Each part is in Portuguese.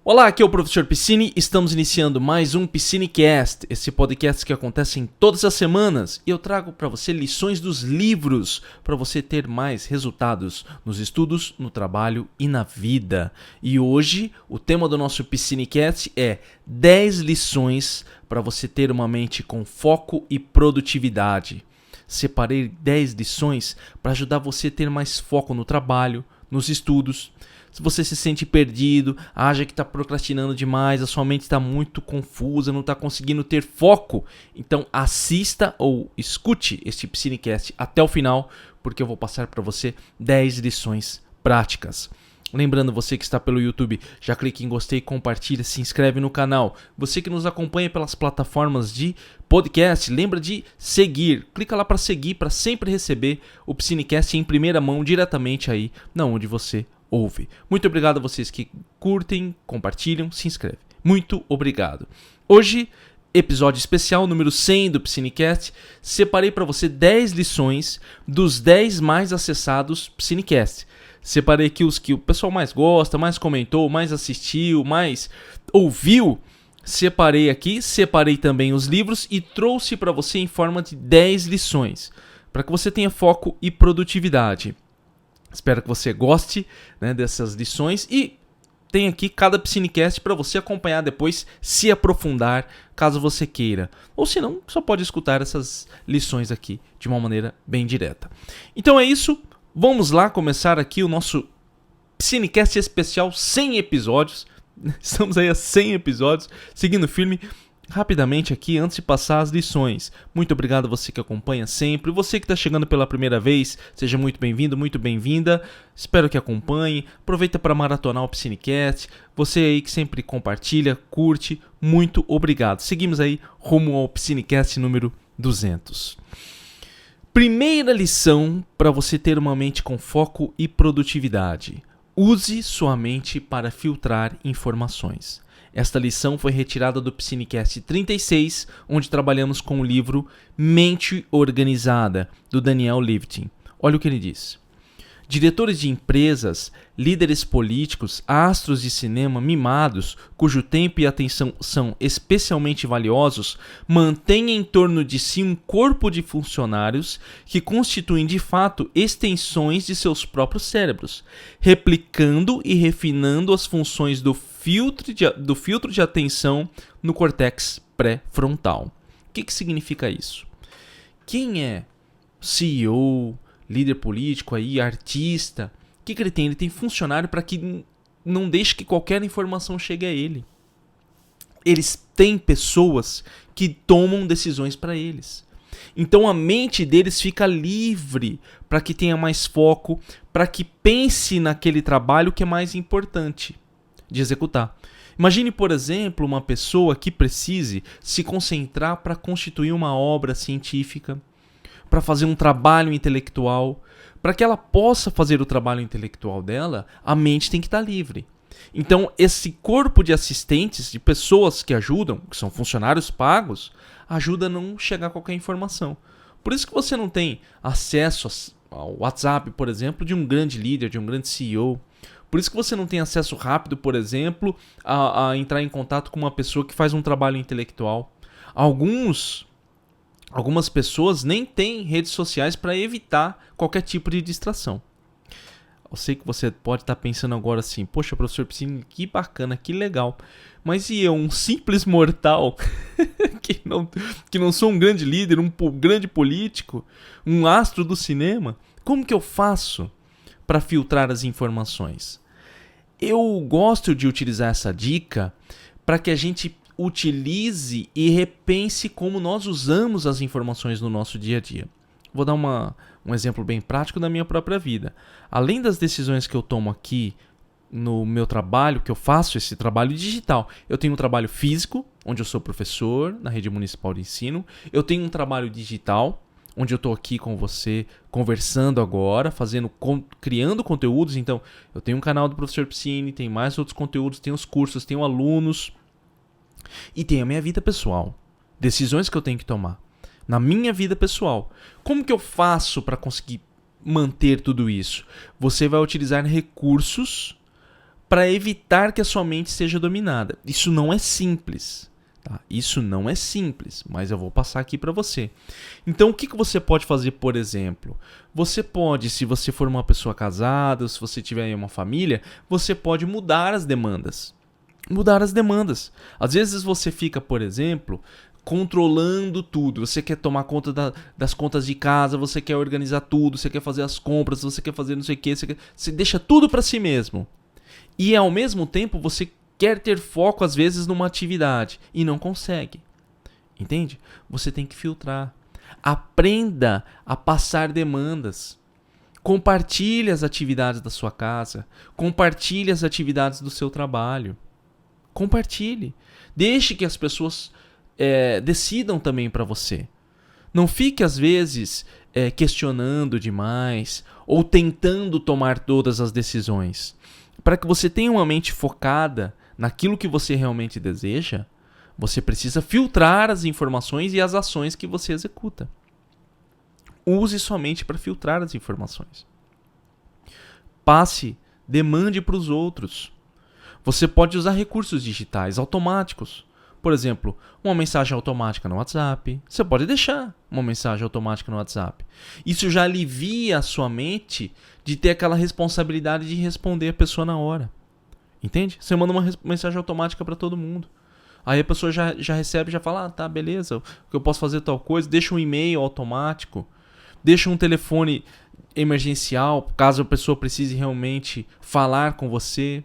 Olá, aqui é o Professor Piscine, estamos iniciando mais um PiscineCast, esse podcast que acontece em todas as semanas e eu trago para você lições dos livros para você ter mais resultados nos estudos, no trabalho e na vida. E hoje o tema do nosso PiscineCast é 10 lições para você ter uma mente com foco e produtividade. Separei 10 lições para ajudar você a ter mais foco no trabalho, nos estudos. Se você se sente perdido, acha que está procrastinando demais, a sua mente está muito confusa, não está conseguindo ter foco, então assista ou escute este PiscineCast até o final, porque eu vou passar para você 10 lições práticas. Lembrando, você que está pelo YouTube, já clique em gostei, compartilha, se inscreve no canal. Você que nos acompanha pelas plataformas de podcast, lembra de seguir. Clica lá para seguir, para sempre receber o PiscineCast em primeira mão, diretamente aí, na onde você ouve. Muito obrigado a vocês que curtem, compartilham, se inscrevem. Muito obrigado. Hoje, episódio especial número 100 do PiscineCast, separei para você 10 lições dos 10 mais acessados PiscineCast. Separei aqui os que o pessoal mais gosta, mais comentou, mais assistiu, mais ouviu. Separei também os livros e trouxe para você em forma de 10 lições, para que você tenha foco e produtividade. Espero que você goste, dessas lições e tem aqui cada PiscineCast para você acompanhar depois, se aprofundar, caso você queira. Ou se não, só pode escutar essas lições aqui de uma maneira bem direta. Então é isso, vamos lá começar aqui o nosso PiscineCast especial 100 episódios. Estamos aí a 100 episódios, seguindo firme. Rapidamente aqui, antes de passar as lições, muito obrigado a você que acompanha sempre, você que está chegando pela primeira vez, seja muito bem-vindo, muito bem-vinda, espero que acompanhe, aproveita para maratonar o PiscineCast, você aí que sempre compartilha, curte, muito obrigado. Seguimos aí rumo ao PiscineCast número 200. Primeira lição para você ter uma mente com foco e produtividade: use sua mente para filtrar informações. Esta lição foi retirada do PiscineCast 36, onde trabalhamos com o livro Mente Organizada, do Daniel Levitin. Olha o que ele diz. Diretores de empresas, líderes políticos, astros de cinema mimados, cujo tempo e atenção são especialmente valiosos, mantêm em torno de si um corpo de funcionários que constituem de fato extensões de seus próprios cérebros, replicando e refinando as funções do filtro de atenção no córtex pré-frontal. O que significa isso? Quem é CEO, líder político, aí, artista, o que ele tem? Ele tem funcionário para que não deixe que qualquer informação chegue a ele. Eles têm pessoas que tomam decisões para eles. Então a mente deles fica livre para que tenha mais foco, para que pense naquele trabalho que é mais importante de executar. Imagine, por exemplo, uma pessoa que precise se concentrar para constituir uma obra científica, para fazer um trabalho intelectual. Para que ela possa fazer o trabalho intelectual dela, a mente tem que estar livre. Então, esse corpo de assistentes, de pessoas que ajudam, que são funcionários pagos, ajuda a não chegar a qualquer informação. Por isso que você não tem acesso ao WhatsApp, por exemplo, de um grande líder, de um grande CEO. Por isso que você não tem acesso rápido, por exemplo, a entrar em contato com uma pessoa que faz um trabalho intelectual. Algumas pessoas nem têm redes sociais para evitar qualquer tipo de distração. Eu sei que você pode estar pensando agora assim, poxa, professor Piscine, que bacana, que legal. Mas e eu, um simples mortal, que não sou um grande líder, um grande político, um astro do cinema, como que eu faço para filtrar as informações? Eu gosto de utilizar essa dica para que a gente utilize e repense como nós usamos as informações no nosso dia a dia. Vou dar um exemplo bem prático da minha própria vida. Além das decisões que eu tomo aqui no meu trabalho, que eu faço esse trabalho digital, eu tenho um trabalho físico, onde eu sou professor na rede municipal de ensino. Eu tenho um trabalho digital, onde eu estou aqui com você conversando agora, criando conteúdos. Então, eu tenho um canal do Professor Piscine, tem mais outros conteúdos, tenho os cursos, tenho alunos. E tem a minha vida pessoal, decisões que eu tenho que tomar na minha vida pessoal. Como que eu faço para conseguir manter tudo isso? Você vai utilizar recursos para evitar que a sua mente seja dominada. Isso não é simples. Tá? Isso não é simples, mas eu vou passar aqui para você. Então, o que você pode fazer, por exemplo? Você pode, se você for uma pessoa casada, se você tiver aí uma família, você pode mudar as demandas. Mudar as demandas. Às vezes você fica, por exemplo, controlando tudo. Você quer tomar conta das contas de casa, você quer organizar tudo, você quer fazer as compras, você quer fazer não sei o que, você deixa tudo para si mesmo. E ao mesmo tempo você quer ter foco às vezes numa atividade e não consegue. Entende? Você tem que filtrar. Aprenda a passar demandas. Compartilhe as atividades da sua casa. Compartilhe as atividades do seu trabalho. Compartilhe. Deixe que as pessoas decidam também para você. Não fique às vezes questionando demais ou tentando tomar todas as decisões. Para que você tenha uma mente focada naquilo que você realmente deseja, você precisa filtrar as informações e as ações que você executa. Use sua mente para filtrar as informações. Demande para os outros. Você pode usar recursos digitais automáticos. Por exemplo, uma mensagem automática no WhatsApp. Você pode deixar uma mensagem automática no WhatsApp. Isso já alivia a sua mente de ter aquela responsabilidade de responder a pessoa na hora. Entende? Você manda uma mensagem automática para todo mundo. Aí a pessoa já recebe, já fala, tá, beleza, eu posso fazer tal coisa. Deixa um e-mail automático. Deixa um telefone emergencial, caso a pessoa precise realmente falar com você.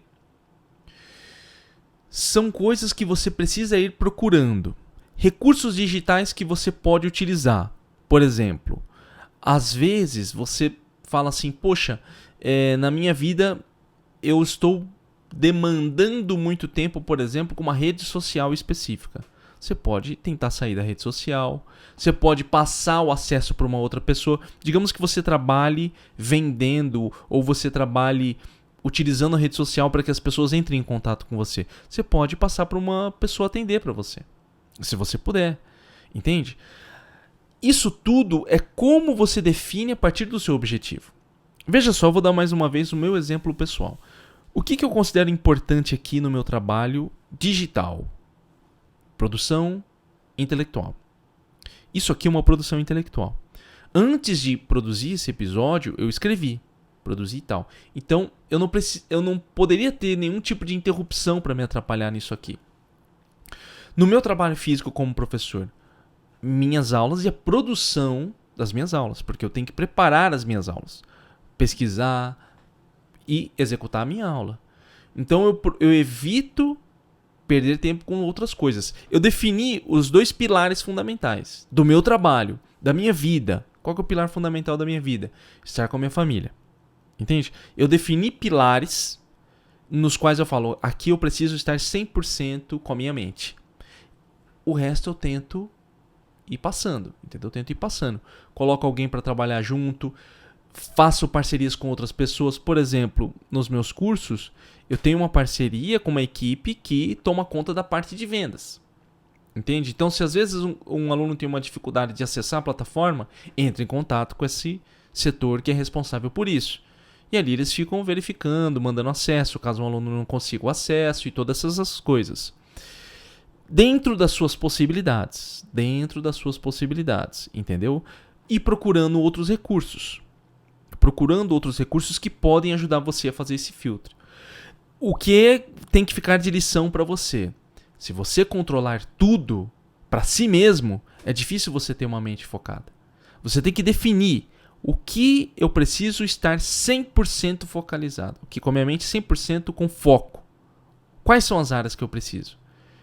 São coisas que você precisa ir procurando. Recursos digitais que você pode utilizar. Por exemplo, às vezes você fala assim, poxa, na minha vida eu estou demandando muito tempo, por exemplo, com uma rede social específica. Você pode tentar sair da rede social, você pode passar o acesso para uma outra pessoa. Digamos que você trabalhe vendendo ou você trabalhe utilizando a rede social para que as pessoas entrem em contato com você. Você pode passar para uma pessoa atender para você, se você puder. Entende? Isso tudo é como você define a partir do seu objetivo. Veja só, eu vou dar mais uma vez o meu exemplo pessoal. O que eu considero importante aqui no meu trabalho digital? Produção intelectual. Isso aqui é uma produção intelectual. Antes de produzir esse episódio, eu escrevi, produzi e tal. Então, eu não poderia ter nenhum tipo de interrupção para me atrapalhar nisso aqui. No meu trabalho físico como professor, minhas aulas e a produção das minhas aulas, porque eu tenho que preparar as minhas aulas, pesquisar e executar a minha aula. Então eu evito perder tempo com outras coisas. Eu defini os 2 pilares fundamentais do meu trabalho, da minha vida. Qual que é o pilar fundamental da minha vida? Estar com a minha família. Entende? Eu defini pilares nos quais eu falo, aqui eu preciso estar 100% com a minha mente. O resto eu tento ir passando, entendeu? Eu tento ir passando. Coloco alguém para trabalhar junto, faço parcerias com outras pessoas. Por exemplo, nos meus cursos, eu tenho uma parceria com uma equipe que toma conta da parte de vendas. Entende? Então, se às vezes um aluno tem uma dificuldade de acessar a plataforma, entra em contato com esse setor que é responsável por isso. E ali eles ficam verificando, mandando acesso, caso um aluno não consiga o acesso e todas essas coisas. Dentro das suas possibilidades, entendeu? E procurando outros recursos. Que podem ajudar você a fazer esse filtro. O que tem que ficar de lição para você? Se você controlar tudo para si mesmo, é difícil você ter uma mente focada. Você tem que definir o que eu preciso estar 100% focalizado. Que com a minha mente 100% com foco. Quais são as áreas que eu preciso?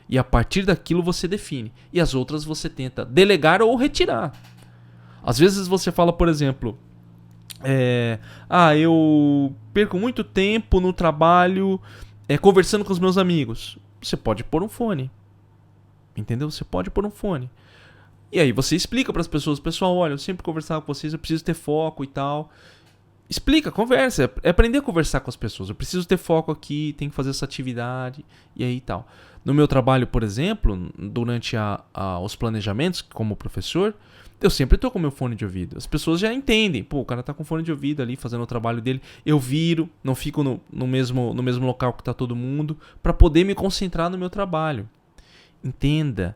E a partir daquilo você define. E as outras você tenta delegar ou retirar. Às vezes você fala, por exemplo, eu perco muito tempo no trabalho conversando com os meus amigos. Você pode pôr um fone. Entendeu? Você pode pôr um fone. E aí você explica para as pessoas, pessoal, olha, eu sempre conversava com vocês, eu preciso ter foco e tal. Explica, conversa. É aprender a conversar com as pessoas. Eu preciso ter foco aqui, tenho que fazer essa atividade e aí tal. No meu trabalho, por exemplo, durante os planejamentos como professor, eu sempre tô com meu fone de ouvido. As pessoas já entendem. Pô, o cara tá com fone de ouvido ali, fazendo o trabalho dele. Eu viro, não fico no mesmo local que tá todo mundo, para poder me concentrar no meu trabalho. Entenda,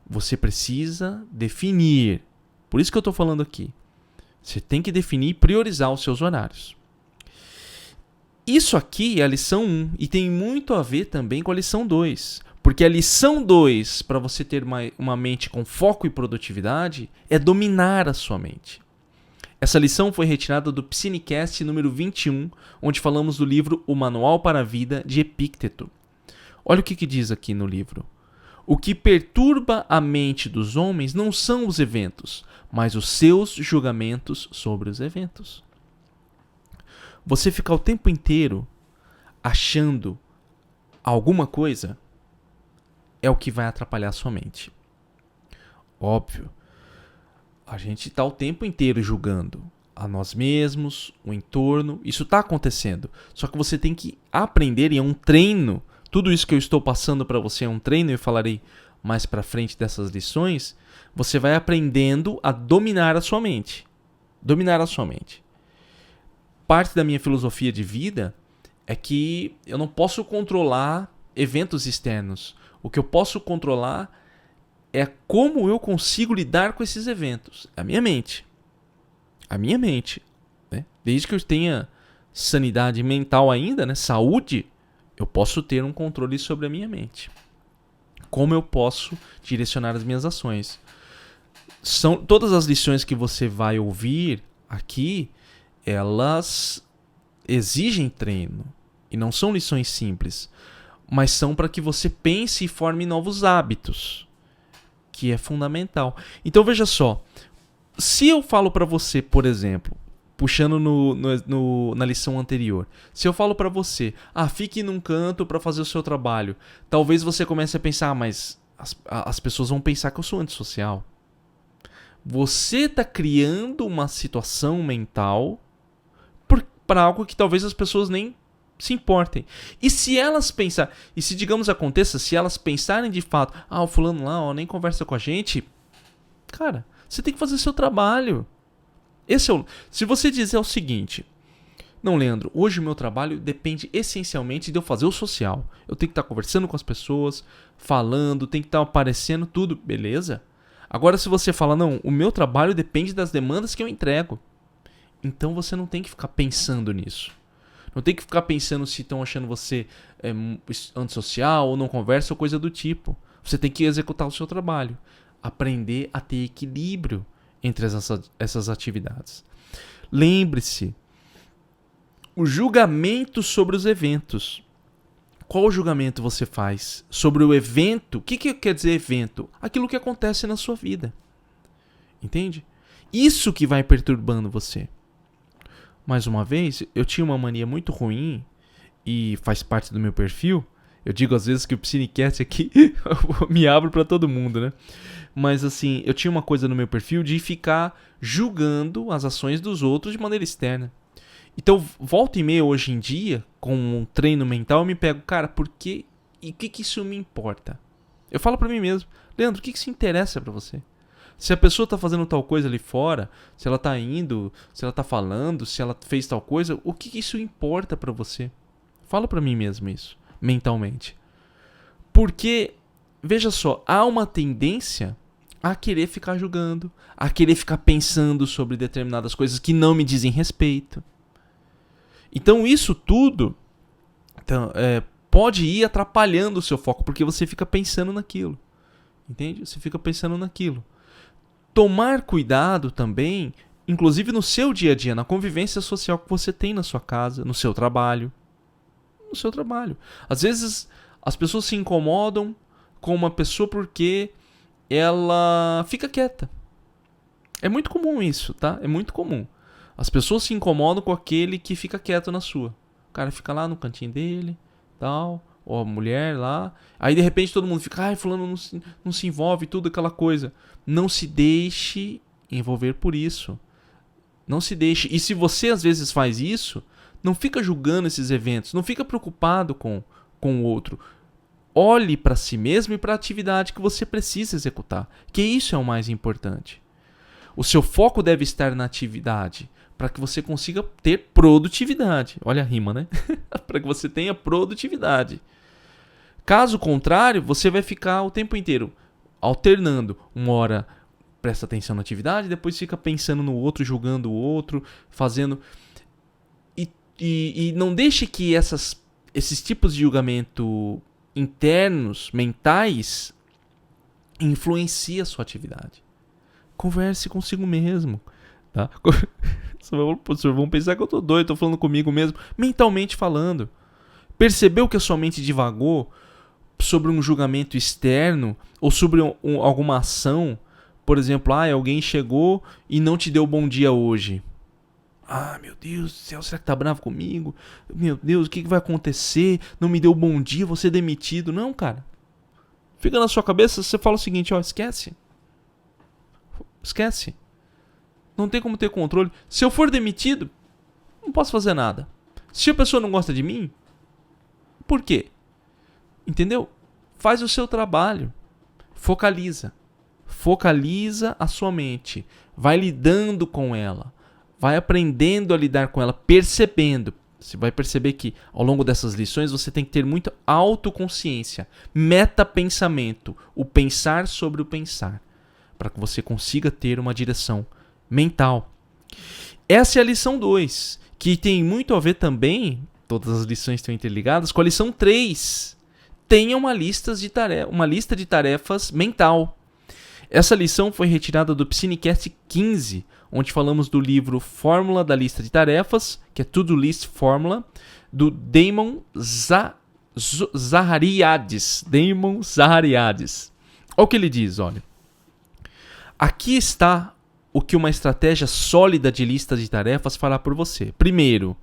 você precisa definir. Por isso que eu tô falando aqui. Você tem que definir e priorizar os seus horários. Isso aqui é a lição 1 e tem muito a ver também com a lição 2. Porque a lição 2, para você ter uma mente com foco e produtividade, é dominar a sua mente. Essa lição foi retirada do Psinecast número 21, onde falamos do livro O Manual para a Vida, de Epícteto. Olha o que diz aqui no livro. O que perturba a mente dos homens não são os eventos, mas os seus julgamentos sobre os eventos. Você ficar o tempo inteiro achando alguma coisa é o que vai atrapalhar a sua mente. Óbvio, a gente está o tempo inteiro julgando a nós mesmos, o entorno, isso está acontecendo. Só que você tem que aprender, e é um treino. Tudo isso que eu estou passando para você é um treino, eu falarei mais para frente dessas lições. Você vai aprendendo a dominar a sua mente. Dominar a sua mente. Parte da minha filosofia de vida é que eu não posso controlar eventos externos. O que eu posso controlar é como eu consigo lidar com esses eventos. A minha mente. A minha mente. Né? Desde que eu tenha sanidade mental ainda, né? Saúde, eu posso ter um controle sobre a minha mente. Como eu posso direcionar as minhas ações. São todas as lições que você vai ouvir aqui, elas exigem treino. E não são lições simples. Mas são para que você pense e forme novos hábitos. Que é fundamental. Então veja só. Se eu falo para você, por exemplo, puxando na lição anterior, se eu falo para você, fique num canto para fazer o seu trabalho, talvez você comece a pensar, mas as pessoas vão pensar que eu sou antissocial. Você está criando uma situação mental para algo que talvez as pessoas nem se importem. E se elas pensarem, e se digamos aconteça, se elas pensarem de fato, o fulano lá nem conversa com a gente, cara, você tem que fazer seu trabalho. Se você dizer o seguinte, não, Leandro, hoje o meu trabalho depende essencialmente de eu fazer o social. Eu tenho que estar conversando com as pessoas, falando, tem que estar aparecendo, tudo, beleza? Agora se você fala, não, o meu trabalho depende das demandas que eu entrego. Então você não tem que ficar pensando nisso. Não tem que ficar pensando se estão achando você antissocial ou não conversa ou coisa do tipo. Você tem que executar o seu trabalho. Aprender a ter equilíbrio entre essas atividades. Lembre-se, o julgamento sobre os eventos. Qual julgamento você faz sobre o evento? O que quer dizer evento? Aquilo que acontece na sua vida. Entende? Isso que vai perturbando você. Mais uma vez, eu tinha uma mania muito ruim e faz parte do meu perfil. Eu digo às vezes que o Psinecast aqui me abre para todo mundo, né? Mas assim, eu tinha uma coisa no meu perfil de ficar julgando as ações dos outros de maneira externa. Então, volta e meia hoje em dia, com um treino mental, eu me pego, cara, por quê? E o que isso me importa? Eu falo pra mim mesmo, Leandro, o que isso interessa pra você? Se a pessoa tá fazendo tal coisa ali fora, se ela tá indo, se ela tá falando, se ela fez tal coisa, o que isso importa pra você? Fala pra mim mesmo isso, mentalmente. Porque, veja só, há uma tendência a querer ficar julgando, a querer ficar pensando sobre determinadas coisas que não me dizem respeito. Então isso tudo pode ir atrapalhando o seu foco, porque você fica pensando naquilo. Entende? Você fica pensando naquilo. Tomar cuidado também, inclusive no seu dia a dia, na convivência social que você tem na sua casa, no seu trabalho. No seu trabalho. Às vezes as pessoas se incomodam com uma pessoa porque ela fica quieta. É muito comum isso, tá? É muito comum. As pessoas se incomodam com aquele que fica quieto na sua. O cara fica lá no cantinho dele, tal, ou a mulher lá. Aí de repente todo mundo fica, fulano não se envolve, tudo aquela coisa. Não se deixe envolver por isso. Não se deixe. E se você às vezes faz isso, não fica julgando esses eventos, não fica preocupado com o outro. Olhe para si mesmo e para a atividade que você precisa executar, que isso é o mais importante. O seu foco deve estar na atividade, para que você consiga ter produtividade. Olha a rima, né? Para que você tenha produtividade. Caso contrário, você vai ficar o tempo inteiro alternando. Uma hora presta atenção na atividade, depois fica pensando no outro, julgando o outro, fazendo... E não deixe que esses tipos de julgamento internos, mentais, influenciem a sua atividade. Converse consigo mesmo. Tá? Vocês vão pensar que eu tô doido, tô falando comigo mesmo, mentalmente falando. Percebeu que a sua mente divagou sobre um julgamento externo ou sobre alguma ação? Por exemplo, alguém chegou e não te deu bom dia hoje. Meu Deus do céu, será que tá bravo comigo? Meu Deus, o que vai acontecer? Não me deu bom dia, vou ser demitido. Não, cara. Fica na sua cabeça, você fala o seguinte, esquece. Esquece. Não tem como ter controle. Se eu for demitido, não posso fazer nada. Se a pessoa não gosta de mim, por quê? Entendeu? Faz o seu trabalho. Focaliza. Focaliza a sua mente. Vai lidando com ela. Vai aprendendo a lidar com ela, percebendo. Você vai perceber que ao longo dessas lições você tem que ter muita autoconsciência. Metapensamento. O pensar sobre o pensar. Para que você consiga ter uma direção mental. Essa é a lição 2. Que tem muito a ver também, todas as lições estão interligadas, com a lição 3. Tenha uma lista de tarefas mental. Essa lição foi retirada do Psinecast 15, onde falamos do livro Fórmula da Lista de Tarefas, que é To-Do List Fórmula, do Damon Zahariades. Damon Zahariades. Olha o que ele diz, olha. Aqui está o que uma estratégia sólida de lista de tarefas fará por você. Primeiro,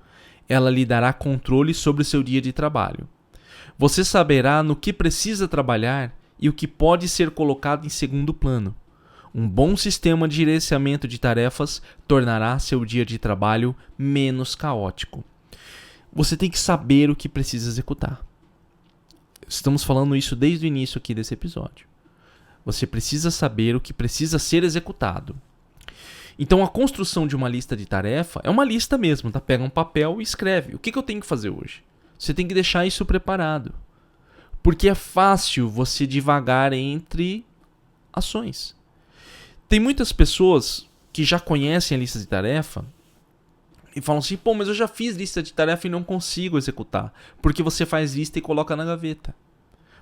ela lhe dará controle sobre o seu dia de trabalho. Você saberá no que precisa trabalhar e o que pode ser colocado em segundo plano. Um bom sistema de gerenciamento de tarefas tornará seu dia de trabalho menos caótico. Você tem que saber o que precisa executar. Estamos falando isso desde o início aqui desse episódio. Você precisa saber o que precisa ser executado. Então a construção de uma lista de tarefa é uma lista mesmo, tá? Pega um papel e escreve. O que eu tenho que fazer hoje? Você tem que deixar isso preparado. Porque é fácil você divagar entre ações. Tem muitas pessoas que já conhecem a lista de tarefa e falam assim, mas eu já fiz lista de tarefa e não consigo executar. Porque você faz lista e coloca na gaveta.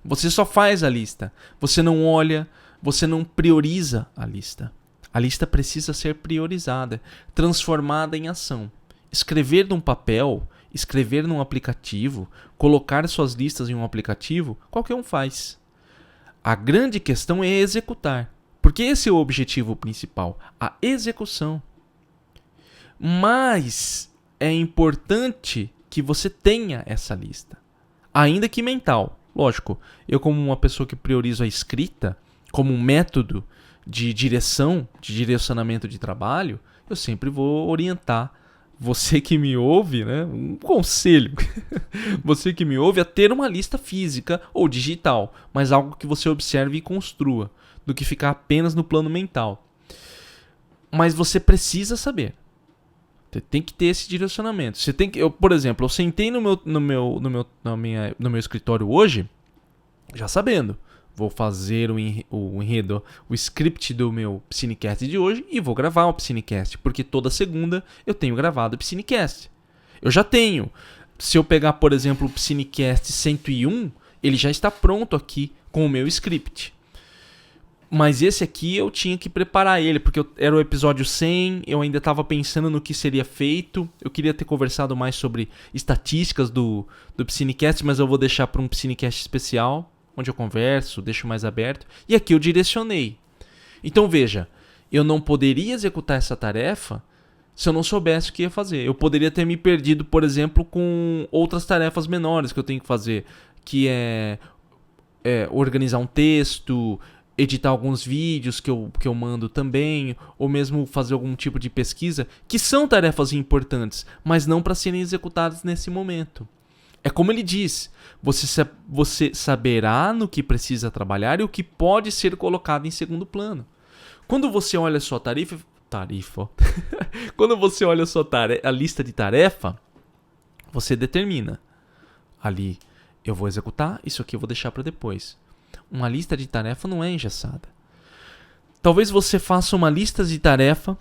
Você só faz a lista. Você não olha, você não prioriza a lista. A lista precisa ser priorizada, transformada em ação. Escrever num papel, escrever num aplicativo, colocar suas listas em um aplicativo, qualquer um faz. A grande questão é executar. Porque esse é o objetivo principal, a execução. Mas é importante que você tenha essa lista. Ainda que mental. Lógico, eu como uma pessoa que priorizo a escrita como um método de direção, de direcionamento de trabalho, eu sempre vou orientar você que me ouve, né, um conselho, você que me ouve a ter uma lista física ou digital, mas algo que você observe e construa, do que ficar apenas no plano mental. Mas você precisa saber. Você tem que ter esse direcionamento. Você tem que, por exemplo, eu sentei no meu escritório hoje, já sabendo. Vou fazer o enredo, o script do meu Psinecast de hoje e vou gravar o Psinecast, porque toda segunda eu tenho gravado o Psinecast. Eu já tenho. Se eu pegar, por exemplo, o Psinecast 101, ele já está pronto aqui com o meu script. Mas esse aqui eu tinha que preparar ele, porque era o episódio 100, eu ainda estava pensando no que seria feito. Eu queria ter conversado mais sobre estatísticas do Psinecast, mas eu vou deixar para um Psinecast especial, onde eu converso, deixo mais aberto. E aqui eu direcionei. Então veja, eu não poderia executar essa tarefa se eu não soubesse o que ia fazer. Eu poderia ter me perdido, por exemplo, com outras tarefas menores que eu tenho que fazer, que é organizar um texto, editar alguns vídeos que eu mando também, ou mesmo fazer algum tipo de pesquisa, que são tarefas importantes, mas não para serem executadas nesse momento. É como ele diz, você saberá no que precisa trabalhar e o que pode ser colocado em segundo plano. Quando você olha a sua Quando você olha a lista de tarefa, você determina. Ali, eu vou executar, isso aqui eu vou deixar para depois. Uma lista de tarefa não é engessada. Talvez você faça uma lista de tarefa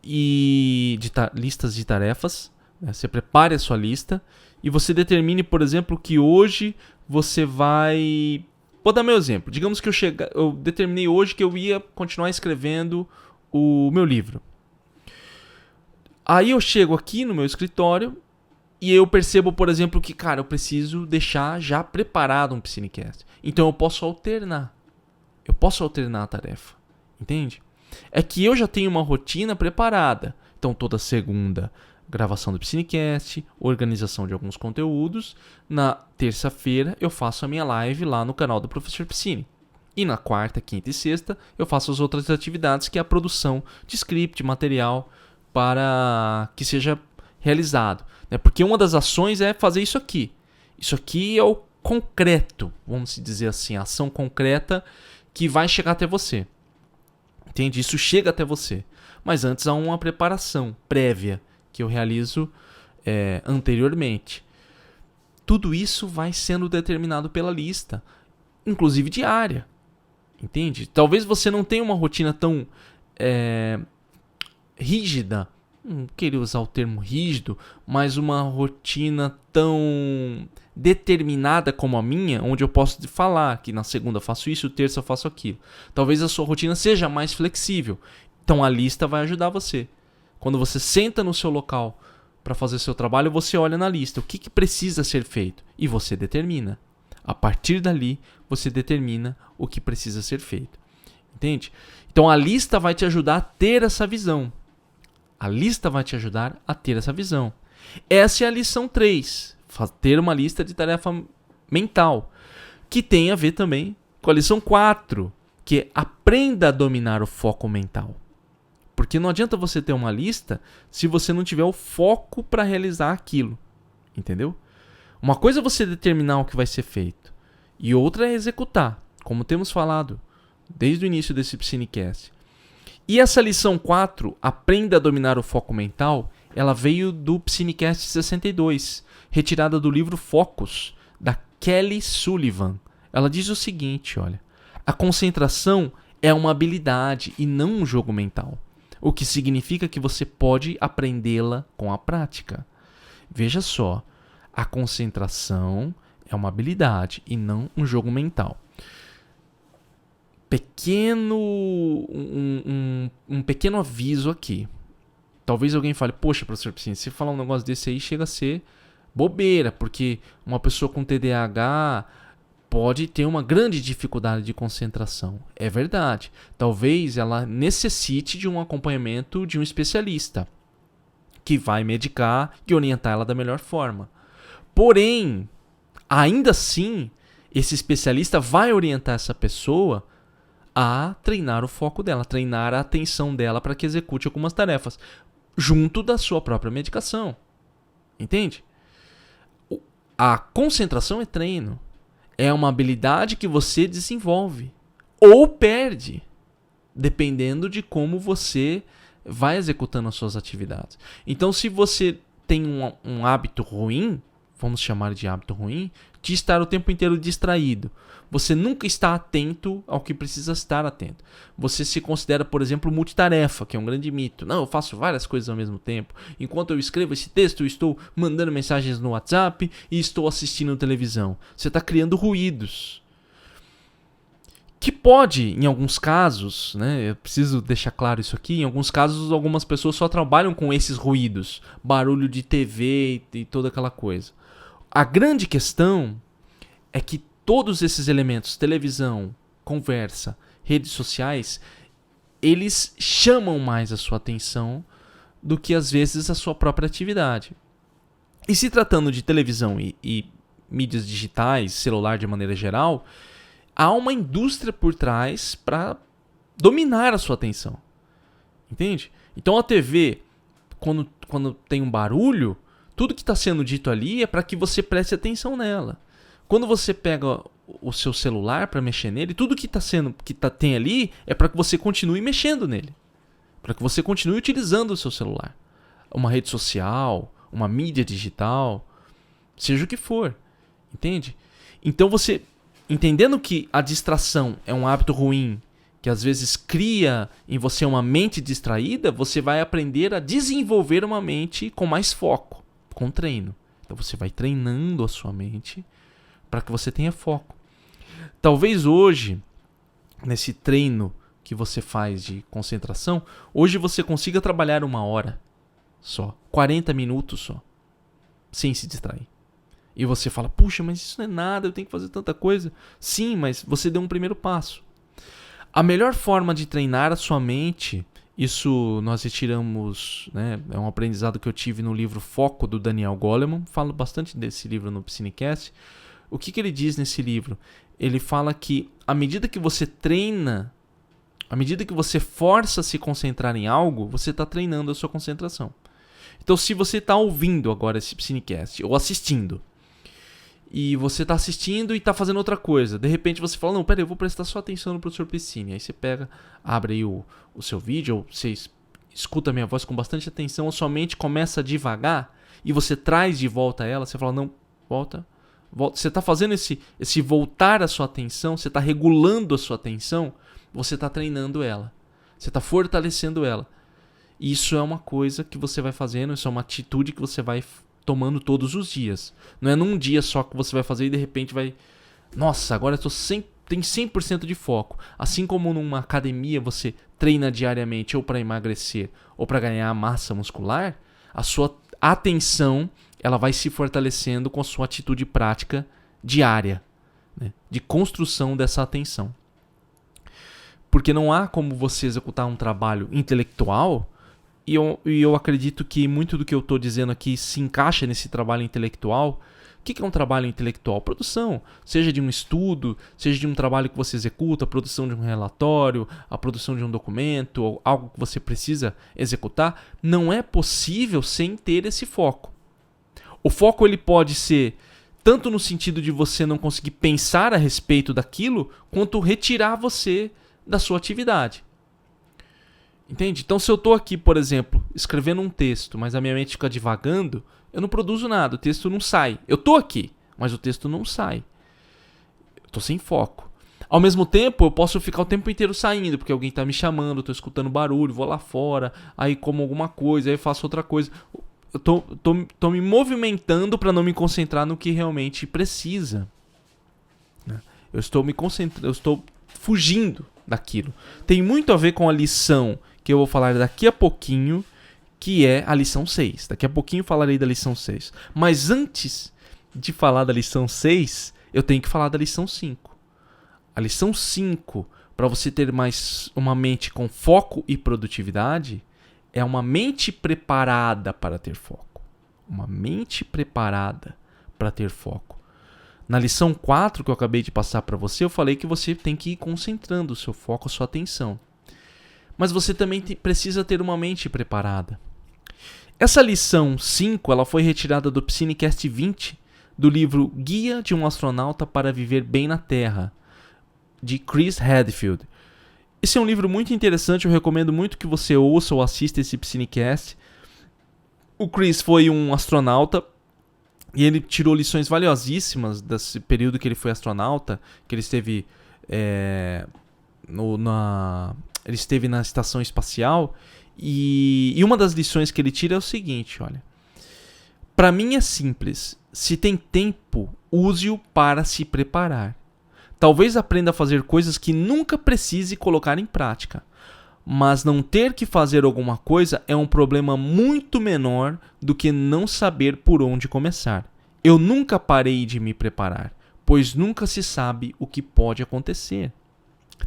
listas de tarefas, né? Você prepare a sua lista e você determine, por exemplo, que hoje você vai... Vou dar meu exemplo. Digamos que eu determinei hoje que eu ia continuar escrevendo o meu livro. Aí eu chego aqui no meu escritório e eu percebo, por exemplo, que, cara, eu preciso deixar já preparado um Piscinecast. Então eu posso alternar. Eu posso alternar a tarefa. Entende? É que eu já tenho uma rotina preparada. Então toda segunda, gravação do Piscinecast, organização de alguns conteúdos. Na terça-feira eu faço a minha live lá no canal do Professor Piscine. E na quarta, quinta e sexta eu faço as outras atividades, que é a produção de script, material, para que seja realizado. Porque uma das ações é fazer isso aqui. Isso aqui é o concreto, vamos dizer assim, a ação concreta que vai chegar até você. Entende? Isso chega até você. Mas antes há uma preparação prévia que eu realizo anteriormente. Tudo isso vai sendo determinado pela lista, inclusive diária. Entende? Talvez você não tenha uma rotina tão rígida, não queria usar o termo rígido, mas uma rotina tão determinada como a minha, onde eu posso falar que na segunda eu faço isso, terça eu faço aquilo. Talvez a sua rotina seja mais flexível. Então a lista vai ajudar você. Quando você senta no seu local para fazer seu trabalho, você olha na lista o que precisa ser feito e você determina. A partir dali, você determina o que precisa ser feito. Entende? Então a lista vai te ajudar a ter essa visão. A lista vai te ajudar a ter essa visão. Essa é a lição 3. Ter uma lista de tarefa mental. Que tem a ver também com a lição 4. Que é aprenda a dominar o foco mental. Porque não adianta você ter uma lista se você não tiver o foco para realizar aquilo. Entendeu? Uma coisa é você determinar o que vai ser feito. E outra é executar. Como temos falado desde o início desse Piscinecast. E essa lição 4, aprenda a dominar o foco mental, ela veio do Piscinecast 62, retirada do livro Focus, da Kelly Sullivan. Ela diz o seguinte, olha: a concentração é uma habilidade e não um jogo mental, o que significa que você pode aprendê-la com a prática. Veja só, a concentração é uma habilidade e não um jogo mental. Um pequeno aviso aqui. Talvez alguém fale: poxa, professor Piscine, se falar um negócio desse aí chega a ser bobeira, porque uma pessoa com TDAH pode ter uma grande dificuldade de concentração. É verdade. Talvez ela necessite de um acompanhamento de um especialista que vai medicar e orientar ela da melhor forma. Porém, ainda assim, esse especialista vai orientar essa pessoa a treinar o foco dela, treinar a atenção dela para que execute algumas tarefas, junto da sua própria medicação. Entende? A concentração é treino. É uma habilidade que você desenvolve ou perde, dependendo de como você vai executando as suas atividades. Então, se você tem um hábito ruim, vamos chamar de hábito ruim, de estar o tempo inteiro distraído, você nunca está atento ao que precisa estar atento. Você se considera, por exemplo, multitarefa, que é um grande mito. Não, eu faço várias coisas ao mesmo tempo. Enquanto eu escrevo esse texto, eu estou mandando mensagens no WhatsApp e estou assistindo televisão. Você está criando ruídos. Que pode, em alguns casos, né, eu preciso deixar claro isso aqui, em alguns casos algumas pessoas só trabalham com esses ruídos, barulho de TV e toda aquela coisa. A grande questão é que todos esses elementos, televisão, conversa, redes sociais, eles chamam mais a sua atenção do que às vezes a sua própria atividade. E se tratando de televisão e mídias digitais, celular de maneira geral, há uma indústria por trás para dominar a sua atenção. Entende? Então a TV, quando tem um barulho, tudo que está sendo dito ali é para que você preste atenção nela. Quando você pega o seu celular para mexer nele, tudo que tem ali é para que você continue mexendo nele. Para que você continue utilizando o seu celular. Uma rede social, uma mídia digital, seja o que for. Entende? Então você, entendendo que a distração é um hábito ruim, que às vezes cria em você uma mente distraída, você vai aprender a desenvolver uma mente com mais foco, com treino. Então você vai treinando a sua mente para que você tenha foco. Talvez hoje, nesse treino que você faz de concentração, hoje você consiga trabalhar 1 hora só, 40 minutos só, sem se distrair. E você fala, puxa, mas isso não é nada, eu tenho que fazer tanta coisa. Sim, mas você deu um primeiro passo. A melhor forma de treinar a sua mente, isso nós retiramos, né, é um aprendizado que eu tive no livro Foco, do Daniel Goleman. Falo bastante desse livro no Piscinecast. O que ele diz nesse livro? Ele fala que à medida que você treina, à medida que você força a se concentrar em algo, você está treinando a sua concentração. Então, se você está ouvindo agora esse Piscinecast, ou assistindo, e você está assistindo e está fazendo outra coisa, de repente você fala, não, peraí, eu vou prestar só atenção no professor Piscine. Aí você pega, abre aí o seu vídeo, ou você escuta a minha voz com bastante atenção, a sua mente começa a divagar, e você traz de volta ela, você fala, não, volta. Você está fazendo esse voltar a sua atenção, você está regulando a sua atenção, você está treinando ela, você está fortalecendo ela. Isso é uma coisa que você vai fazendo, isso é uma atitude que você vai tomando todos os dias. Não é num dia só que você vai fazer e de repente vai... Nossa, agora eu tenho 100% de foco. Assim como numa academia você treina diariamente ou para emagrecer ou para ganhar massa muscular, a sua atenção ela vai se fortalecendo com a sua atitude prática diária, né, de construção dessa atenção. Porque não há como você executar um trabalho intelectual, e eu acredito que muito do que eu estou dizendo aqui se encaixa nesse trabalho intelectual. O que é um trabalho intelectual? Produção, seja de um estudo, seja de um trabalho que você executa, a produção de um relatório, a produção de um documento, ou algo que você precisa executar, não é possível sem ter esse foco. O foco ele pode ser tanto no sentido de você não conseguir pensar a respeito daquilo, quanto retirar você da sua atividade. Entende? Então, se eu estou aqui, por exemplo, escrevendo um texto, mas a minha mente fica divagando, eu não produzo nada, o texto não sai. Eu estou aqui, mas o texto não sai. Eu estou sem foco. Ao mesmo tempo, eu posso ficar o tempo inteiro saindo, porque alguém está me chamando, estou escutando barulho, vou lá fora, aí como alguma coisa, aí faço outra coisa. Eu tô me movimentando para não me concentrar no que realmente precisa. Eu estou me concentrando, eu estou fugindo daquilo. Tem muito a ver com a lição que eu vou falar daqui a pouquinho, que é a lição 6. Daqui a pouquinho eu falarei da lição 6. Mas antes de falar da lição 6, eu tenho que falar da lição 5. A lição 5, para você ter mais uma mente com foco e produtividade, é uma mente preparada para ter foco. Uma mente preparada para ter foco. Na lição 4 que eu acabei de passar para você, eu falei que você tem que ir concentrando o seu foco, a sua atenção. Mas você também precisa ter uma mente preparada. Essa lição 5 ela foi retirada do Piscinecast 20, do livro Guia de um Astronauta para Viver Bem na Terra, de Chris Hadfield. Esse é um livro muito interessante, eu recomendo muito que você ouça ou assista esse Piscinecast. O Chris foi um astronauta e ele tirou lições valiosíssimas desse período que ele foi astronauta, que ele esteve, ele esteve na estação espacial. E uma das lições que ele tira é o seguinte, olha. Para mim é simples. Se tem tempo, use-o para se preparar. Talvez aprenda a fazer coisas que nunca precise colocar em prática. Mas não ter que fazer alguma coisa é um problema muito menor do que não saber por onde começar. Eu nunca parei de me preparar, pois nunca se sabe o que pode acontecer.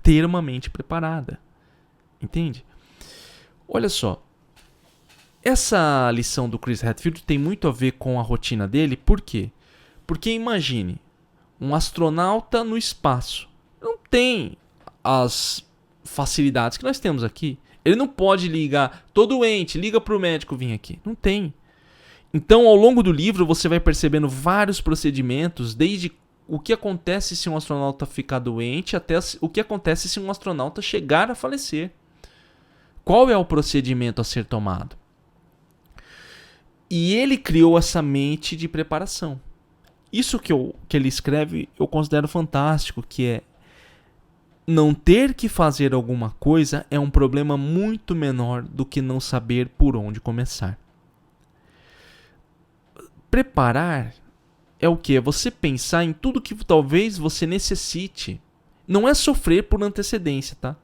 Ter uma mente preparada. Entende? Olha só. Essa lição do Chris Hadfield tem muito a ver com a rotina dele. Por quê? Porque imagine um astronauta no espaço. tem as facilidades que nós temos aqui. Ele não pode ligar, tô doente, liga pro médico vir aqui. Não tem. Então, ao longo do livro, você vai percebendo vários procedimentos, desde o que acontece se um astronauta ficar doente até o que acontece se um astronauta chegar a falecer. Qual é o procedimento a ser tomado? E ele criou essa mente de preparação. Isso que ele escreve eu considero fantástico, que é não ter que fazer alguma coisa é um problema muito menor do que não saber por onde começar. Preparar é o quê? É você pensar em tudo que talvez você necessite. Não é sofrer por antecedência, tá?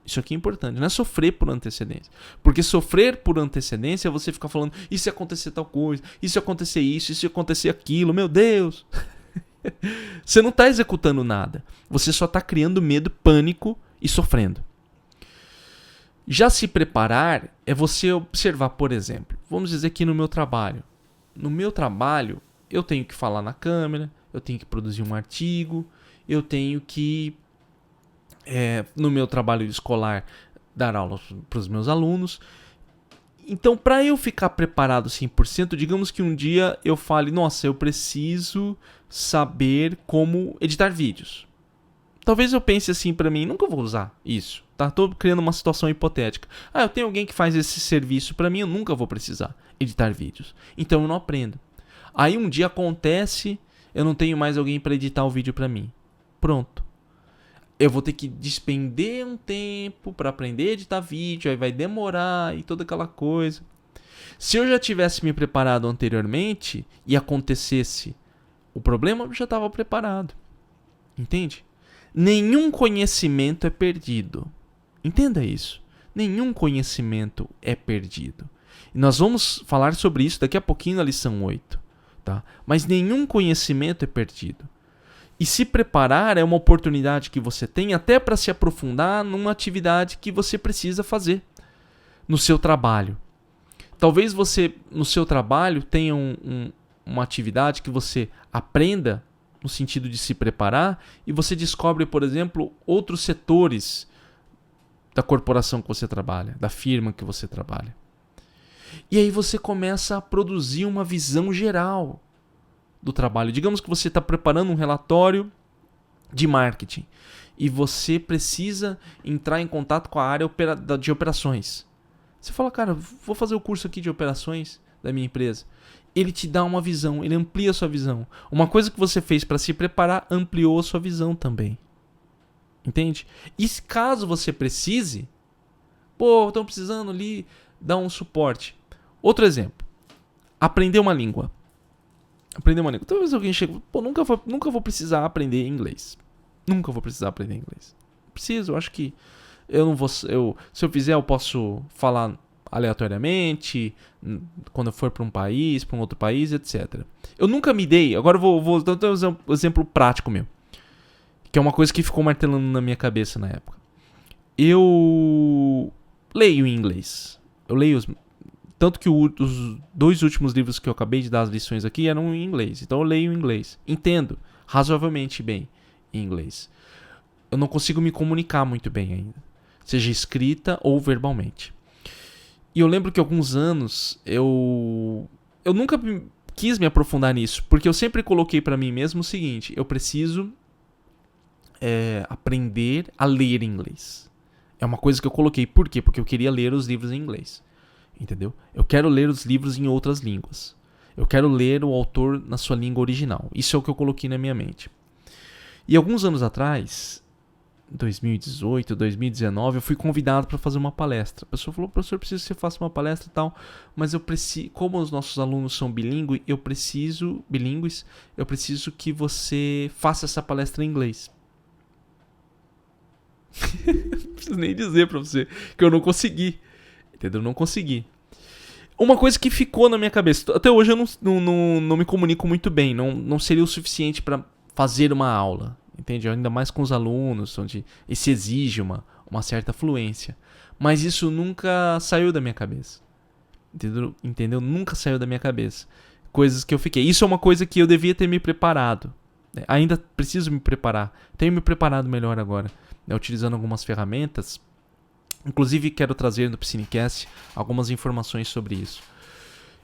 Isso aqui é importante, não é sofrer por antecedência. Porque sofrer por antecedência é você ficar falando, e se acontecer tal coisa, e se acontecer isso, e se acontecer aquilo, meu Deus. Você não está executando nada. Você só está criando medo, pânico e sofrendo. Já se preparar é você observar, por exemplo, vamos dizer aqui no meu trabalho. No meu trabalho, eu tenho que falar na câmera, eu tenho que produzir um artigo, eu tenho que, no meu trabalho escolar, dar aula para os meus alunos. Então, para eu ficar preparado 100%, digamos que um dia eu fale, nossa, eu preciso saber como editar vídeos. Talvez eu pense assim para mim, nunca vou usar isso, tá? Tô criando uma situação hipotética. Eu tenho alguém que faz esse serviço para mim, eu nunca vou precisar editar vídeos. Então eu não aprendo. Aí um dia acontece, eu não tenho mais alguém para editar o vídeo para mim. Pronto. Eu vou ter que despender um tempo para aprender a editar vídeo, aí vai demorar e toda aquela coisa. Se eu já tivesse me preparado anteriormente e acontecesse o problema, eu já estava preparado. Entende? Nenhum conhecimento é perdido. Entenda isso. Nenhum conhecimento é perdido. E nós vamos falar sobre isso daqui a pouquinho na lição 8. Tá? Mas nenhum conhecimento é perdido. E se preparar é uma oportunidade que você tem até para se aprofundar numa atividade que você precisa fazer no seu trabalho. Talvez você, no seu trabalho, tenha uma atividade que você aprenda no sentido de se preparar e você descobre, por exemplo, outros setores da corporação que você trabalha, da firma que você trabalha. E aí você começa a produzir uma visão geral do trabalho. Digamos que você está preparando um relatório de marketing e você precisa entrar em contato com a área de operações. Você fala, cara, vou fazer o curso aqui de operações da minha empresa. Ele te dá uma visão, ele amplia a sua visão. Uma coisa que você fez para se preparar ampliou a sua visão também. Entende? E caso você precise, estão precisando ali dar um suporte. Outro exemplo, aprender uma língua. Talvez alguém chegue, nunca vou precisar aprender inglês. Nunca vou precisar aprender inglês. Preciso, eu acho que eu não vou, se eu fizer eu posso falar aleatoriamente, quando eu for para um país, para um outro país, etc. Eu nunca me dei, agora eu vou dar um exemplo prático meu, que é uma coisa que ficou martelando na minha cabeça na época. Eu leio em inglês. Eu leio tanto que os 2 últimos livros que eu acabei de dar as lições aqui eram em inglês. Então eu leio em inglês. Entendo razoavelmente bem em inglês. Eu não consigo me comunicar muito bem ainda. Seja escrita ou verbalmente. E eu lembro que há alguns anos eu nunca quis me aprofundar nisso. Porque eu sempre coloquei para mim mesmo o seguinte. Eu preciso aprender a ler inglês. É uma coisa que eu coloquei. Por quê? Porque eu queria ler os livros em inglês. Entendeu? Eu quero ler os livros em outras línguas. Eu quero ler o autor na sua língua original. Isso é o que eu coloquei na minha mente. E alguns anos atrás, 2018, 2019, eu fui convidado para fazer uma palestra. A pessoa falou, professor, eu preciso que você faça uma palestra e tal, mas eu preciso, como os nossos alunos são bilíngues, eu preciso que você faça essa palestra em inglês. Não preciso nem dizer para você que eu não consegui. Entendeu? Não consegui. Uma coisa que ficou na minha cabeça. Até hoje eu não me comunico muito bem. Não seria o suficiente para fazer uma aula. Entende? Ainda mais com os alunos, onde se exige uma certa fluência. Mas isso nunca saiu da minha cabeça. Entendeu? Nunca saiu da minha cabeça. Coisas que eu fiquei. Isso é uma coisa que eu devia ter me preparado. Ainda preciso me preparar. Tenho me preparado melhor agora, utilizando algumas ferramentas. Inclusive, quero trazer no Piscinecast algumas informações sobre isso.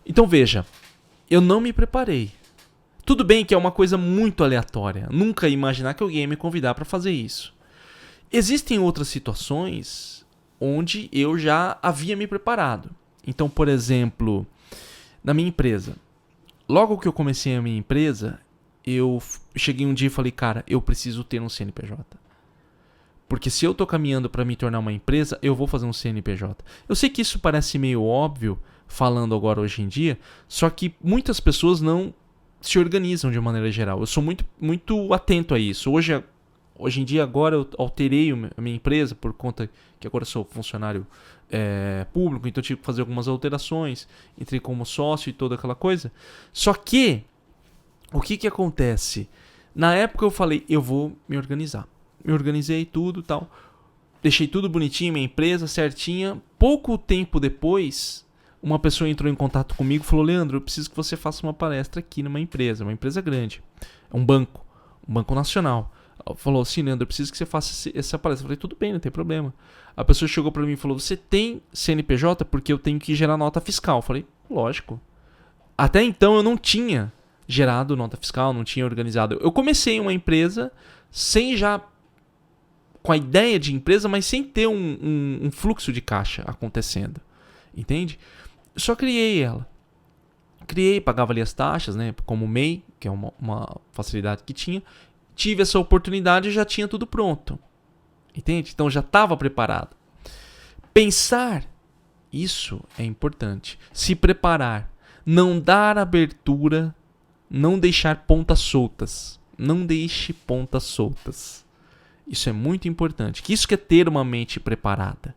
Então, veja, eu não me preparei. Tudo bem que é uma coisa muito aleatória. Nunca ia imaginar que alguém ia me convidar para fazer isso. Existem outras situações onde eu já havia me preparado. Então, por exemplo, na minha empresa. Logo que eu comecei a minha empresa, eu cheguei um dia e falei, cara, eu preciso ter um CNPJ. Porque se eu tô caminhando para me tornar uma empresa, eu vou fazer um CNPJ. Eu sei que isso parece meio óbvio, falando agora hoje em dia, só que muitas pessoas não se organizam de maneira geral. Eu sou muito atento a isso. Hoje em dia, agora eu alterei a minha empresa por conta que agora eu sou funcionário público, então eu tive que fazer algumas alterações, entrei como sócio e toda aquela coisa. Só que, o que acontece? Na época eu falei, eu vou me organizar. Me organizei tudo e tal. Deixei tudo bonitinho, minha empresa certinha. Pouco tempo depois, uma pessoa entrou em contato comigo e falou, Leandro, eu preciso que você faça uma palestra aqui numa empresa, uma empresa grande. É um banco nacional. Falou assim, Leandro, eu preciso que você faça essa palestra. Eu falei, tudo bem, não tem problema. A pessoa chegou pra mim e falou, você tem CNPJ? Porque eu tenho que gerar nota fiscal. Eu falei, lógico. Até então eu não tinha gerado nota fiscal, não tinha organizado. Eu comecei uma empresa sem já... com a ideia de empresa, mas sem ter um fluxo de caixa acontecendo. Entende? Só criei ela. Criei, pagava ali as taxas, né? Como MEI, que é uma facilidade que tinha. Tive essa oportunidade e já tinha tudo pronto. Entende? Então já estava preparado. Pensar, isso é importante. Se preparar. Não dar abertura, não deixar pontas soltas. Não deixe pontas soltas. Isso é muito importante. Que isso que é ter uma mente preparada.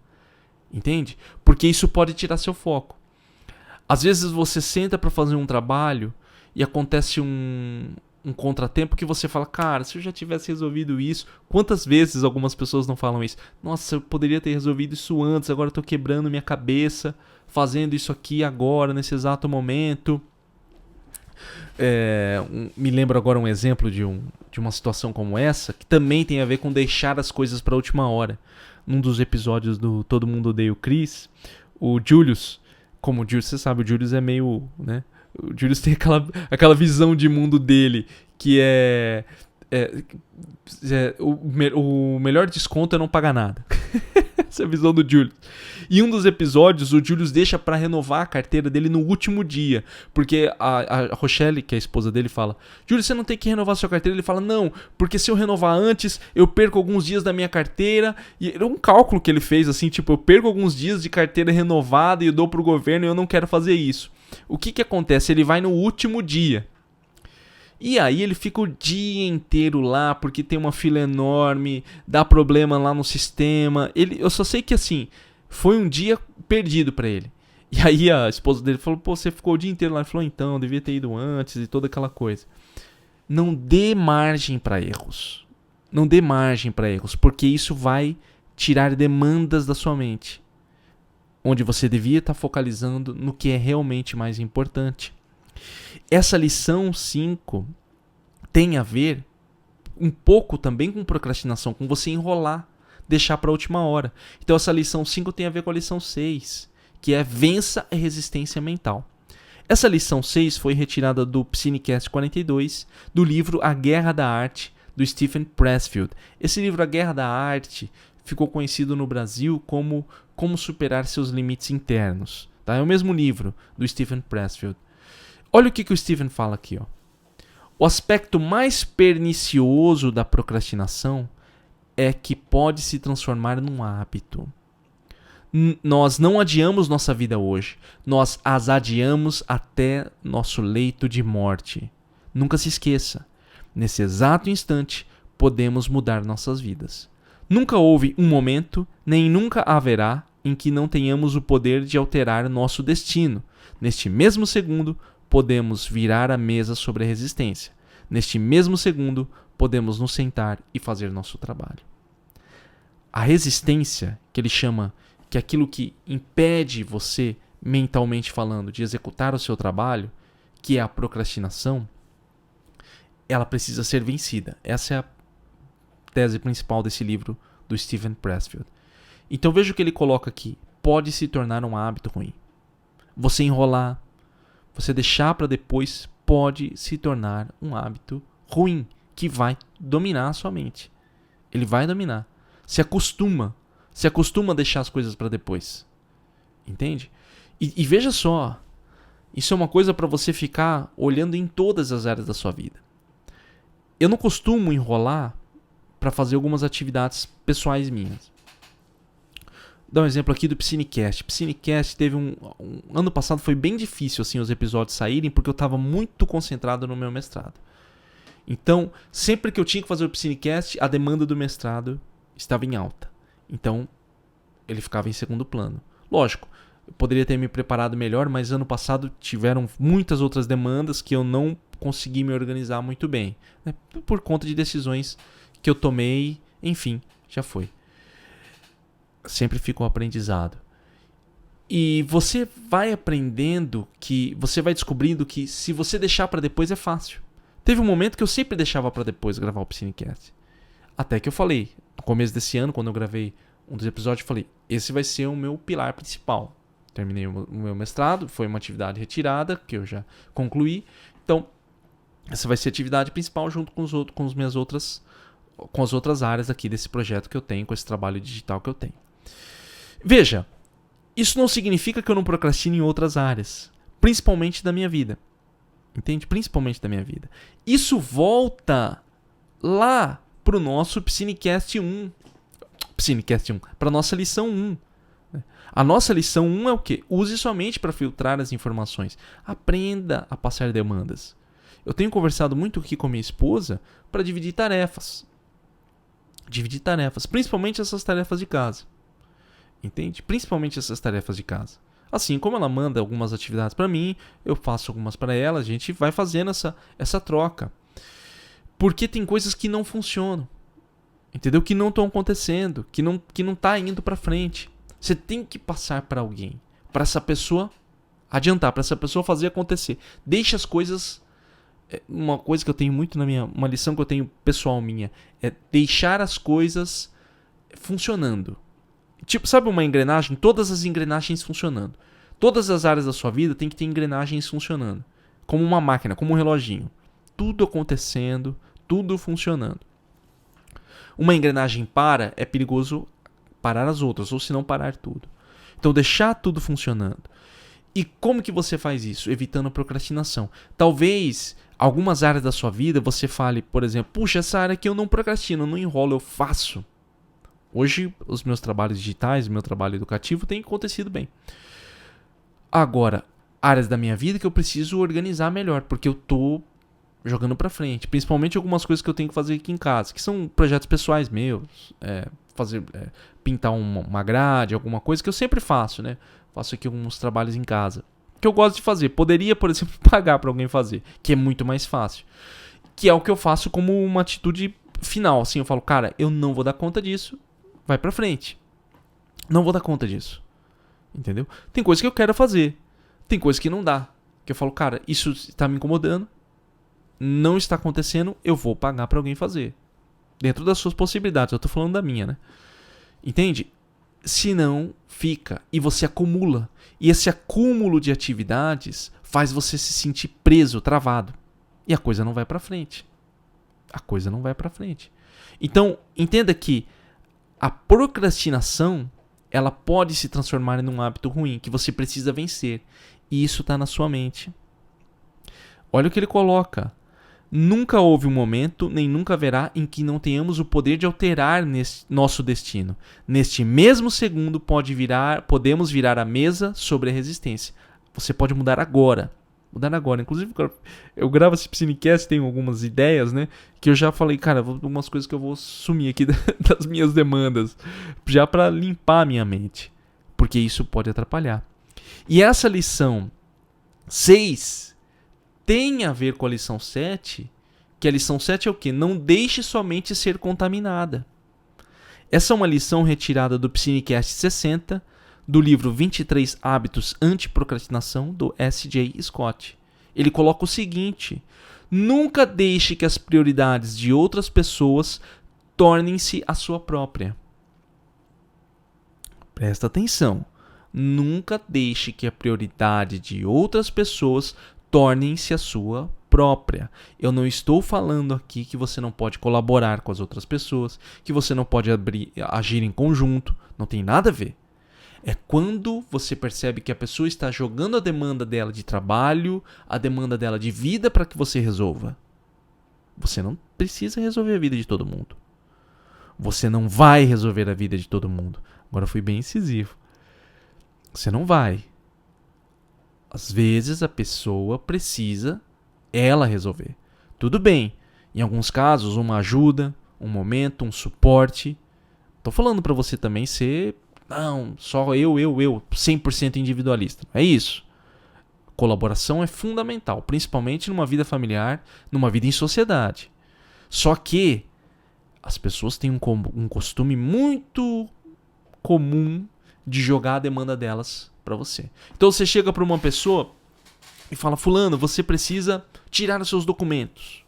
Entende? Porque isso pode tirar seu foco. Às vezes você senta para fazer um trabalho e acontece um contratempo que você fala, cara, se eu já tivesse resolvido isso... Quantas vezes algumas pessoas não falam isso? Nossa, eu poderia ter resolvido isso antes, agora eu tô quebrando minha cabeça, fazendo isso aqui agora, nesse exato momento. Me lembro agora um exemplo de uma situação como essa, que também tem a ver com deixar as coisas para a última hora. Num dos episódios do Todo Mundo Odeia o Chris, o Julius, como o Julius, você sabe, o Julius é meio, né? O Julius tem aquela visão de mundo dele, que o melhor desconto é não pagar nada. Essa é a visão do Julius. Em um dos episódios, o Julius deixa pra renovar a carteira dele no último dia. Porque a Rochelle, que é a esposa dele, fala, Julius, você não tem que renovar a sua carteira? Ele fala, não, porque se eu renovar antes, eu perco alguns dias da minha carteira. E era um cálculo que ele fez, assim, tipo, eu perco alguns dias de carteira renovada e eu dou pro governo e eu não quero fazer isso. O que acontece? Ele vai no último dia. E aí ele fica o dia inteiro lá, porque tem uma fila enorme, dá problema lá no sistema. Eu só sei que assim, foi um dia perdido pra ele. E aí a esposa dele falou, pô, você ficou o dia inteiro lá. Ele falou, então, eu devia ter ido antes e toda aquela coisa. Não dê margem pra erros. Não dê margem pra erros, porque isso vai tirar demandas da sua mente. Onde você devia estar focalizando no que é realmente mais importante. Essa lição 5 tem a ver um pouco também com procrastinação, com você enrolar, deixar para a última hora. Então essa lição 5 tem a ver com a lição 6, que é vença a resistência mental. Essa lição 6 foi retirada do Piscinecast 42, do livro A Guerra da Arte, do Stephen Pressfield. Esse livro, A Guerra da Arte, ficou conhecido no Brasil como Como Superar Seus Limites Internos. Tá? É o mesmo livro do Stephen Pressfield. Olha o que o Stephen fala aqui. Ó. O aspecto mais pernicioso da procrastinação é que pode se transformar num hábito. Nós não adiamos nossa vida hoje. Nós as adiamos até nosso leito de morte. Nunca se esqueça. Nesse exato instante, podemos mudar nossas vidas. Nunca houve um momento, nem nunca haverá, em que não tenhamos o poder de alterar nosso destino. Neste mesmo segundo, podemos virar a mesa sobre a resistência. Neste mesmo segundo, podemos nos sentar e fazer nosso trabalho. A resistência, que ele chama, que é aquilo que impede você, mentalmente falando, de executar o seu trabalho, que é a procrastinação, ela precisa ser vencida. Essa é a tese principal desse livro do Steven Pressfield. Então veja o que ele coloca aqui. Pode se tornar um hábito ruim. Você enrolar, você deixar para depois, pode se tornar um hábito ruim, que vai dominar a sua mente. Ele vai dominar. Se acostuma a deixar as coisas para depois. Entende? E veja só, isso é uma coisa para você ficar olhando em todas as áreas da sua vida. Eu não costumo enrolar para fazer algumas atividades pessoais minhas. Vou dar um exemplo aqui do Piscinecast. Piscinecast teve ano passado foi bem difícil assim os episódios saírem porque eu estava muito concentrado no meu mestrado. Então, sempre que eu tinha que fazer o Piscinecast, a demanda do mestrado estava em alta. Então, ele ficava em segundo plano. Lógico, eu poderia ter me preparado melhor, mas ano passado tiveram muitas outras demandas que eu não consegui me organizar muito bem, né? Por conta de decisões que eu tomei, enfim, já foi. Sempre fica um aprendizado. E você vai aprendendo você vai descobrindo que se você deixar para depois é fácil. Teve um momento que eu sempre deixava para depois gravar o Piscinecast. Até que eu falei, no começo desse ano, quando eu gravei um dos episódios, eu falei, esse vai ser o meu pilar principal. Terminei o meu mestrado, foi uma atividade retirada, que eu já concluí. Então, essa vai ser a atividade principal junto com as outras áreas aqui desse projeto que eu tenho, com esse trabalho digital que eu tenho. Veja, isso não significa que eu não procrastine em outras áreas, principalmente da minha vida. Entende? Principalmente da minha vida. Isso volta lá para o nosso Piscinecast 1. Para a nossa lição 1. A nossa lição 1 é o quê? Use somente para filtrar as informações. Aprenda a passar demandas. Eu tenho conversado muito aqui com minha esposa para dividir tarefas. Principalmente essas tarefas de casa. Entende? Principalmente essas tarefas de casa. Assim como ela manda algumas atividades para mim, eu faço algumas para ela, a gente vai fazendo essa troca. Porque tem coisas que não funcionam. Entendeu? Que não estão acontecendo, que não tá indo para frente. Você tem que passar para alguém, para essa pessoa adiantar, para essa pessoa fazer acontecer. Deixa as coisas. Uma coisa que eu tenho muito uma lição que eu tenho pessoal minha é deixar as coisas funcionando. Tipo, sabe uma engrenagem? Todas as engrenagens funcionando. Todas as áreas da sua vida tem que ter engrenagens funcionando. Como uma máquina, como um reloginho. Tudo acontecendo, tudo funcionando. Uma engrenagem é perigoso parar as outras, ou se não parar tudo. Então deixar tudo funcionando. E como que você faz isso? Evitando procrastinação. Talvez algumas áreas da sua vida você fale, por exemplo, puxa, essa área aqui eu não procrastino, eu não enrolo, eu faço. Hoje, os meus trabalhos digitais, o meu trabalho educativo tem acontecido bem. Agora, áreas da minha vida que eu preciso organizar melhor, porque eu tô jogando pra frente. Principalmente algumas coisas que eu tenho que fazer aqui em casa, que são projetos pessoais meus. Pintar uma grade, alguma coisa que eu sempre faço, né? Faço aqui alguns trabalhos em casa, que eu gosto de fazer. Poderia, por exemplo, pagar pra alguém fazer, que é muito mais fácil. Que é o que eu faço como uma atitude final. Assim, eu falo, cara, eu não vou dar conta disso. Vai pra frente. Não vou dar conta disso. Entendeu? Tem coisa que eu quero fazer. Tem coisa que não dá. Que eu falo, cara, isso está me incomodando. Não está acontecendo. Eu vou pagar pra alguém fazer. Dentro das suas possibilidades. Eu tô falando da minha, né? Entende? Se não, fica. E você acumula. E esse acúmulo de atividades faz você se sentir preso, travado. E a coisa não vai pra frente. Então, entenda que a procrastinação, ela pode se transformar em um hábito ruim, que você precisa vencer. E isso está na sua mente. Olha o que ele coloca. Nunca houve um momento, nem nunca haverá, em que não tenhamos o poder de alterar nosso destino. Neste mesmo segundo, podemos virar a mesa sobre a resistência. Você pode mudar agora. Inclusive, eu gravo esse Piscinecast, tenho algumas ideias, né? Que eu já falei, cara, algumas coisas que eu vou sumir aqui das minhas demandas. Já para limpar a minha mente. Porque isso pode atrapalhar. E essa lição 6 tem a ver com a lição 7. Que a lição 7 é o quê? Não deixe sua mente ser contaminada. Essa é uma lição retirada do Piscinecast 60, do livro 23 Hábitos Anti-Procrastinação, do S.J. Scott. Ele coloca o seguinte: Nunca deixe que as prioridades de outras pessoas tornem-se a sua própria. Presta atenção. Nunca deixe que a prioridade de outras pessoas tornem-se a sua própria. Eu não estou falando aqui que você não pode colaborar com as outras pessoas, que você não pode agir em conjunto. Não tem nada a ver. É quando você percebe que a pessoa está jogando a demanda dela de trabalho, a demanda dela de vida para que você resolva. Você não precisa resolver a vida de todo mundo. Você não vai resolver a vida de todo mundo. Agora eu fui bem incisivo. Você não vai. Às vezes a pessoa precisa ela resolver. Tudo bem. Em alguns casos, uma ajuda, um momento, um suporte. Tô falando para você também ser... Não, só eu, 100% individualista. É isso. Colaboração é fundamental, principalmente numa vida familiar, numa vida em sociedade. Só que as pessoas têm um costume muito comum de jogar a demanda delas para você. Então você chega para uma pessoa e fala: fulano, você precisa tirar os seus documentos.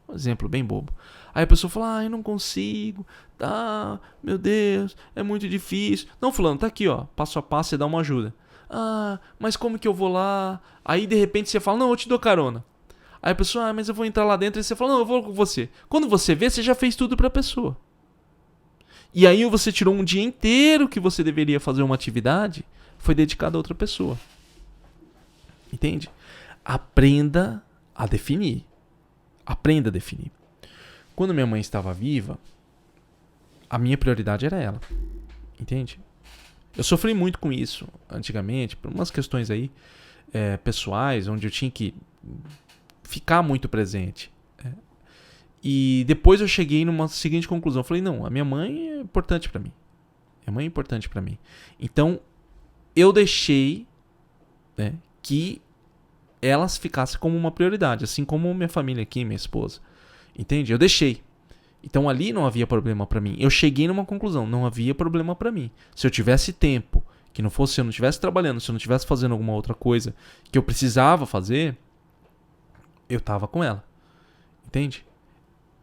Um exemplo bem bobo. Aí a pessoa fala: eu não consigo, tá, meu Deus, é muito difícil. Não, fulano, tá aqui, ó, passo a passo, você dá uma ajuda. Mas como que eu vou lá? Aí de repente você fala: não, eu te dou carona. Aí a pessoa: mas eu vou entrar lá dentro. E você fala: não, eu vou com você. Quando você vê, você já fez tudo pra pessoa. E aí você tirou um dia inteiro que você deveria fazer uma atividade, foi dedicado a outra pessoa. Entende? Aprenda a definir. Aprenda a definir. Quando minha mãe estava viva, a minha prioridade era ela. Entende? Eu sofri muito com isso antigamente, por umas questões aí pessoais, onde eu tinha que ficar muito presente. E depois eu cheguei numa seguinte conclusão. Eu falei: não, a minha mãe é importante pra mim. Minha mãe é importante pra mim. Então, eu deixei, né, que elas ficassem como uma prioridade, assim como minha família aqui, minha esposa. Entende? Eu deixei. Então ali não havia problema pra mim. Eu cheguei numa conclusão, não havia problema pra mim. Se eu tivesse tempo, que não fosse, se eu não estivesse trabalhando, se eu não estivesse fazendo alguma outra coisa que eu precisava fazer, eu tava com ela. Entende?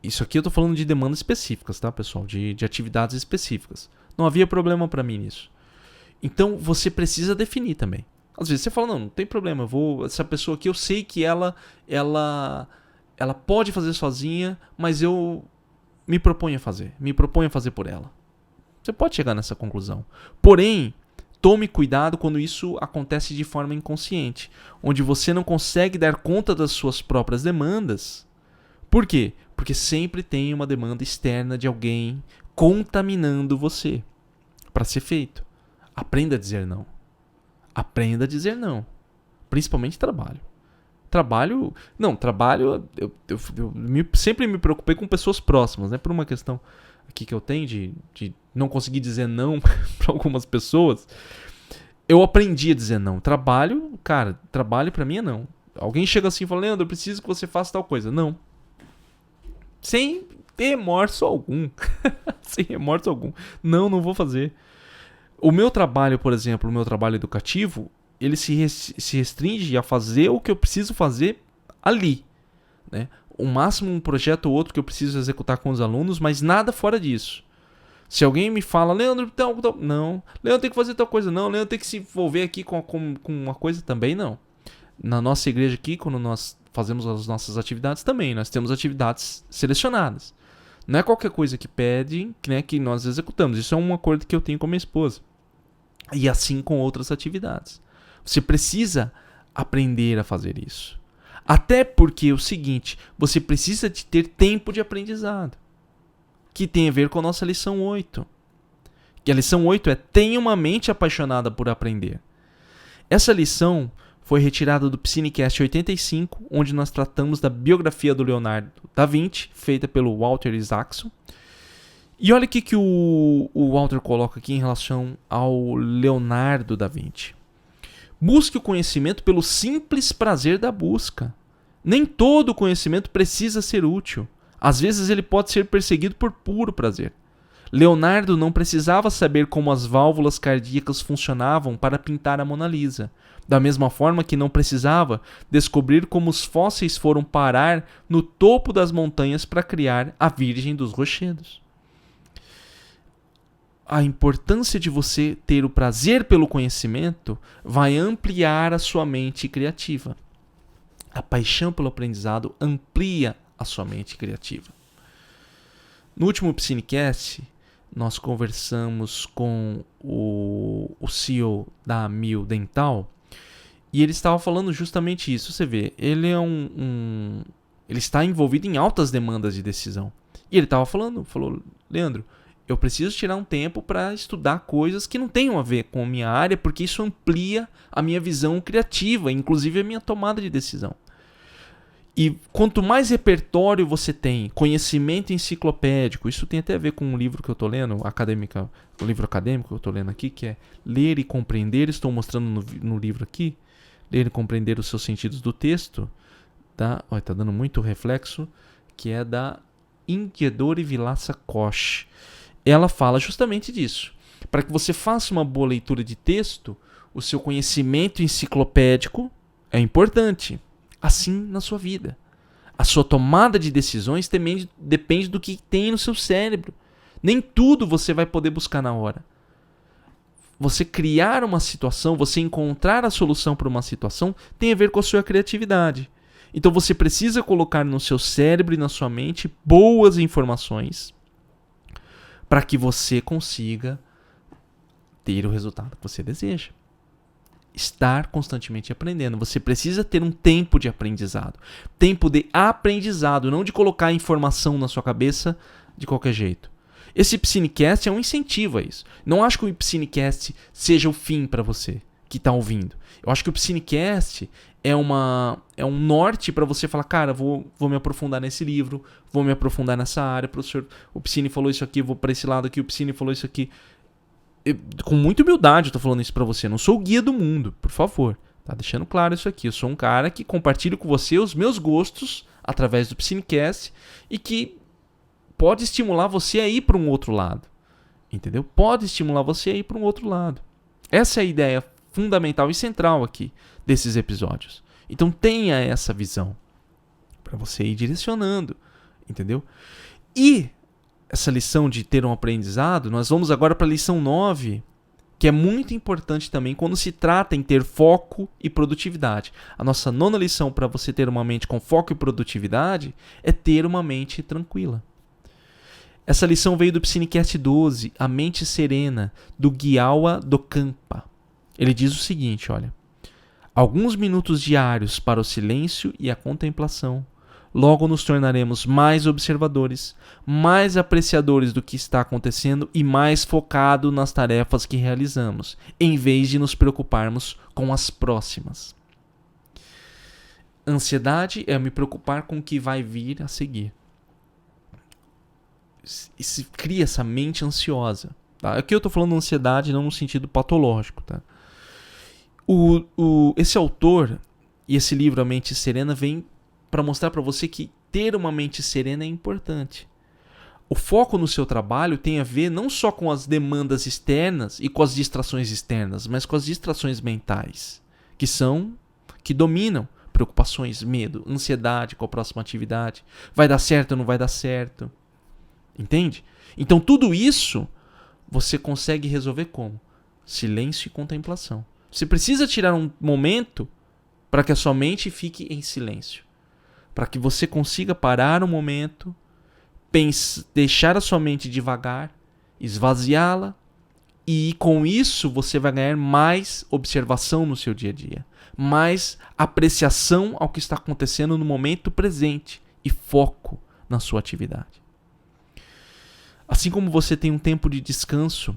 Isso aqui eu tô falando de demandas específicas, tá, pessoal? De atividades específicas. Não havia problema pra mim nisso. Então você precisa definir também. Às vezes você fala: não tem problema, essa pessoa aqui eu sei que ela pode fazer sozinha, mas eu me proponho a fazer por ela. Você pode chegar nessa conclusão. Porém, tome cuidado quando isso acontece de forma inconsciente, onde você não consegue dar conta das suas próprias demandas. Por quê? Porque sempre tem uma demanda externa de alguém contaminando você para ser feito. Aprenda a dizer não. Aprenda a dizer não. Principalmente trabalho. Trabalho, sempre me preocupei com pessoas próximas, né? Por uma questão aqui que eu tenho de não conseguir dizer não para algumas pessoas. Eu aprendi a dizer não. Trabalho pra mim é não. Alguém chega assim e fala: Leandro, eu preciso que você faça tal coisa. Não. Sem remorso algum. Sem remorso algum. Não vou fazer. O meu trabalho, por exemplo, o meu trabalho educativo, ele se restringe a fazer o que eu preciso fazer ali, né? O máximo um projeto ou outro que eu preciso executar com os alunos, mas nada fora disso. Se alguém me fala: Leandro, não. Leandro, tem que fazer tal coisa. Não. Leandro, tem que se envolver aqui com uma coisa também. Não. Na nossa igreja aqui, quando nós fazemos as nossas atividades também, nós temos atividades selecionadas. Não é qualquer coisa que pedem, né, que nós executamos. Isso é um acordo que eu tenho com a minha esposa. E assim com outras atividades. Você precisa aprender a fazer isso. Até porque é o seguinte, você precisa de ter tempo de aprendizado. Que tem a ver com a nossa lição 8. Que a lição 8 é: tenha uma mente apaixonada por aprender. Essa lição foi retirada do Piscinecast 85, onde nós tratamos da biografia do Leonardo da Vinci, feita pelo Walter Isaacson. E olha o que o Walter coloca aqui em relação ao Leonardo da Vinci. Busque o conhecimento pelo simples prazer da busca. Nem todo conhecimento precisa ser útil. Às vezes ele pode ser perseguido por puro prazer. Leonardo não precisava saber como as válvulas cardíacas funcionavam para pintar a Mona Lisa, da mesma forma que não precisava descobrir como os fósseis foram parar no topo das montanhas para criar a Virgem dos Rochedos. A importância de você ter o prazer pelo conhecimento vai ampliar a sua mente criativa. A paixão pelo aprendizado amplia a sua mente criativa. No último Piscinecast, nós conversamos com o CEO da Amil Dental e ele estava falando justamente isso. Você vê, ele é ele está envolvido em altas demandas de decisão. E ele estava falou, Leandro, eu preciso tirar um tempo para estudar coisas que não tenham a ver com a minha área, porque isso amplia a minha visão criativa, inclusive a minha tomada de decisão. E quanto mais repertório você tem, conhecimento enciclopédico, isso tem até a ver com um livro que eu estou lendo, o livro acadêmico que eu estou lendo aqui, que é Ler e Compreender, estou mostrando no livro aqui, Ler e Compreender os seus sentidos do texto, tá dando muito reflexo, que é da Ingedore Vilaça Koch. Ela fala justamente disso. Para que você faça uma boa leitura de texto, o seu conhecimento enciclopédico é importante. Assim na sua vida. A sua tomada de decisões depende do que tem no seu cérebro. Nem tudo você vai poder buscar na hora. Você criar uma situação, você encontrar a solução para uma situação, tem a ver com a sua criatividade. Então você precisa colocar no seu cérebro e na sua mente boas informações para que você consiga ter o resultado que você deseja. Estar constantemente aprendendo. Você precisa ter um tempo de aprendizado. Tempo de aprendizado, não de colocar informação na sua cabeça de qualquer jeito. Esse Piscinecast é um incentivo a isso. Não acho que o Piscinecast seja o fim para você que está ouvindo. Eu acho que o Piscinecast é um norte para você falar, cara, vou me aprofundar nesse livro, vou me aprofundar nessa área, professor, o Piscine falou isso aqui, vou para esse lado aqui, o Piscine falou isso aqui. Com muita humildade eu tô falando isso pra você. Não sou o guia do mundo, por favor. Tá deixando claro isso aqui. Eu sou um cara que compartilha com você os meus gostos através do Piscinecast e que pode estimular você a ir para um outro lado. Entendeu? Pode estimular você a ir para um outro lado. Essa é a ideia fundamental e central aqui desses episódios. Então tenha essa visão para você ir direcionando. Entendeu? E essa lição de ter um aprendizado, nós vamos agora para a lição 9, que é muito importante também quando se trata em ter foco e produtividade. A nossa 9ª lição para você ter uma mente com foco e produtividade é ter uma mente tranquila. Essa lição veio do Piscinecast 12, A Mente Serena, do Gyawa Dokampa. Ele diz o seguinte, olha: alguns minutos diários para o silêncio e a contemplação. Logo nos tornaremos mais observadores, mais apreciadores do que está acontecendo e mais focados nas tarefas que realizamos, em vez de nos preocuparmos com as próximas. Ansiedade é me preocupar com o que vai vir a seguir. E se cria essa mente ansiosa. Tá? Aqui eu estou falando ansiedade não no sentido patológico. Tá? Esse autor e esse livro, A Mente Serena, vem para mostrar para você que ter uma mente serena é importante. O foco no seu trabalho tem a ver não só com as demandas externas e com as distrações externas, mas com as distrações mentais, que dominam preocupações, medo, ansiedade com a próxima atividade. Vai dar certo ou não vai dar certo? Entende? Então tudo isso você consegue resolver como? Silêncio e contemplação. Você precisa tirar um momento para que a sua mente fique em silêncio. Para que você consiga parar um momento, deixar a sua mente devagar, esvaziá-la, e com isso você vai ganhar mais observação no seu dia a dia, mais apreciação ao que está acontecendo no momento presente e foco na sua atividade. Assim como você tem um tempo de descanso,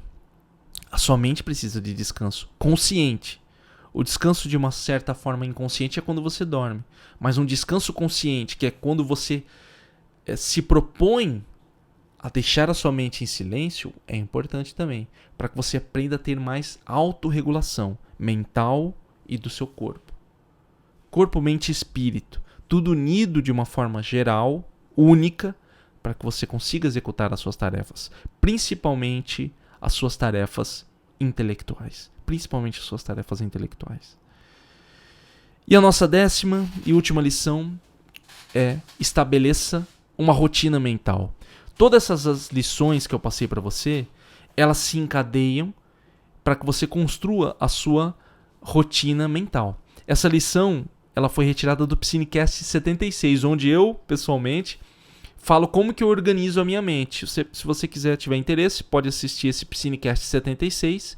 a sua mente precisa de descanso consciente. O descanso de uma certa forma inconsciente é quando você dorme. Mas um descanso consciente, que é quando você se propõe a deixar a sua mente em silêncio, é importante também. Para que você aprenda a ter mais autorregulação mental e do seu corpo. Corpo, mente e espírito. Tudo unido de uma forma geral, única, para que você consiga executar as suas tarefas, principalmente as suas tarefas intelectuais. E a nossa 10ª e última lição é: estabeleça uma rotina mental. Todas essas lições que eu passei para você, elas se encadeiam para que você construa a sua rotina mental. Essa lição, ela foi retirada do Psinecast 76, onde eu, pessoalmente, falo como que eu organizo a minha mente. Se você tiver interesse, pode assistir esse Psinecast 76.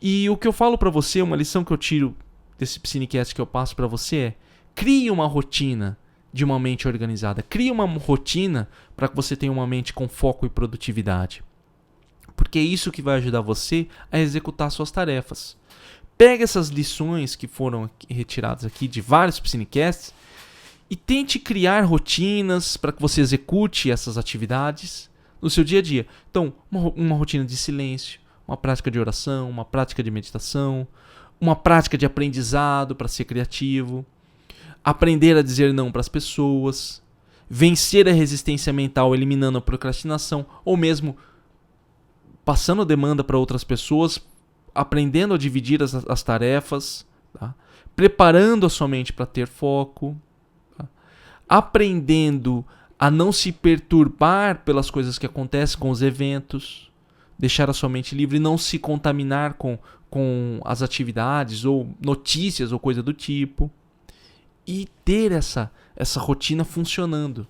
E o que eu falo para você, uma lição que eu tiro desse Psinecast que eu passo para você é: crie uma rotina de uma mente organizada. Crie uma rotina para que você tenha uma mente com foco e produtividade. Porque é isso que vai ajudar você a executar suas tarefas. Pega essas lições que foram retiradas aqui de vários Psinecasts e tente criar rotinas para que você execute essas atividades no seu dia a dia. Então, uma rotina de silêncio, uma prática de oração, uma prática de meditação, uma prática de aprendizado para ser criativo, aprender a dizer não para as pessoas, vencer a resistência mental eliminando a procrastinação, ou mesmo passando demanda para outras pessoas, aprendendo a dividir as tarefas, tá? Preparando a sua mente para ter foco, tá? Aprendendo a não se perturbar pelas coisas que acontecem com os eventos, deixar a sua mente livre e não se contaminar com as atividades ou notícias ou coisa do tipo. E ter essa rotina funcionando.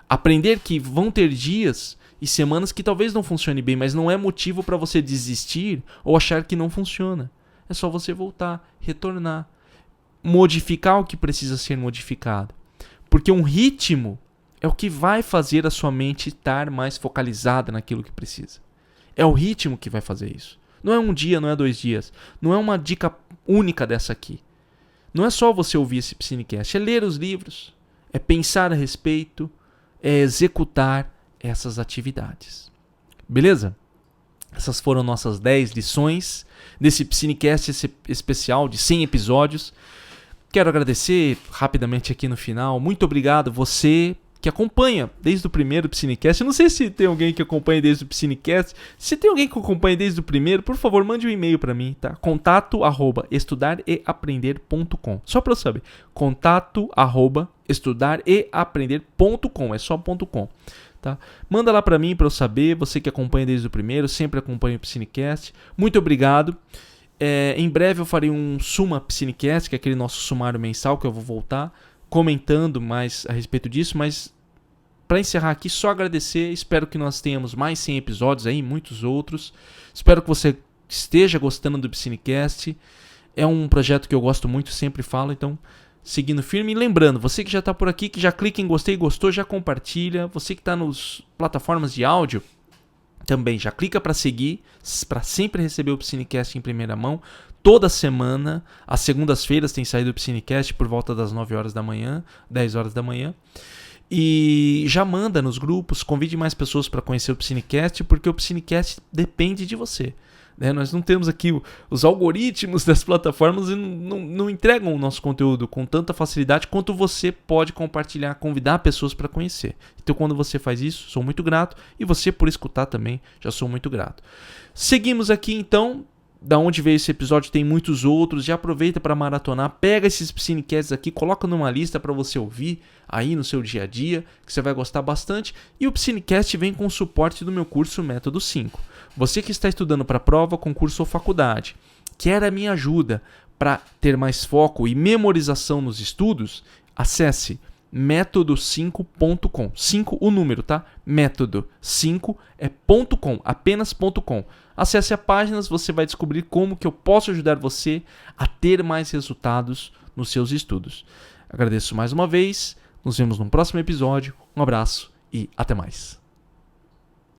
Aprender que vão ter dias e semanas que talvez não funcione bem, mas não é motivo para você desistir ou achar que não funciona. É só você voltar, retornar, modificar o que precisa ser modificado. Porque um ritmo é o que vai fazer a sua mente estar mais focalizada naquilo que precisa. É o ritmo que vai fazer isso. Não é um dia, não é 2 dias. Não é uma dica única dessa aqui. Não é só você ouvir esse Psinecast, é ler os livros, é pensar a respeito, é executar essas atividades. Beleza? Essas foram nossas 10 lições desse Psinecast especial de 100 episódios. Quero agradecer rapidamente aqui no final. Muito obrigado você que acompanha desde o primeiro Psinecast. Eu não sei se tem alguém que acompanha desde o Psinecast. Se tem alguém que acompanha desde o primeiro, por favor, mande um e-mail para mim, tá? contato@estudareaprender.com. Só para eu saber. contato@estudareaprender.com. É só .com, tá? Manda lá para mim para eu saber. Você que acompanha desde o primeiro, sempre acompanha o Psinecast. Muito obrigado. Em breve eu farei um Suma Psinecast, que é aquele nosso sumário mensal que eu vou voltar comentando mais a respeito disso, mas para encerrar aqui, só agradecer. Espero que nós tenhamos mais 100 episódios aí, muitos outros. Espero que você esteja gostando do Psinecast. É um projeto que eu gosto muito, sempre falo, então seguindo firme. E lembrando, você que já está por aqui, que já clica em gostei, gostou, já compartilha. Você que está nas plataformas de áudio, também já clica para seguir, para sempre receber o Psinecast em primeira mão. Toda semana, às segundas-feiras, tem saído o Psinecast por volta das 9 horas da manhã, 10 horas da manhã. E já manda nos grupos, convide mais pessoas para conhecer o Psinecast, porque o Psinecast depende de você. Nós não temos aqui os algoritmos das plataformas e não entregam o nosso conteúdo com tanta facilidade quanto você pode compartilhar, convidar pessoas para conhecer. Então, quando você faz isso, sou muito grato. E você, por escutar também, já sou muito grato. Seguimos aqui, então. Da onde veio esse episódio, tem muitos outros. Já aproveita para maratonar. Pega esses Psinecasts aqui, coloca numa lista para você ouvir aí no seu dia a dia, que você vai gostar bastante. E o Psinecast vem com o suporte do meu curso Método 5. Você que está estudando para prova, concurso ou faculdade, quer a minha ajuda para ter mais foco e memorização nos estudos? Acesse método5.com. 5 o número, tá? Método 5 é .com, apenas .com. Acesse a página, você vai descobrir como que eu posso ajudar você a ter mais resultados nos seus estudos. Agradeço mais uma vez, nos vemos no próximo episódio, um abraço e até mais.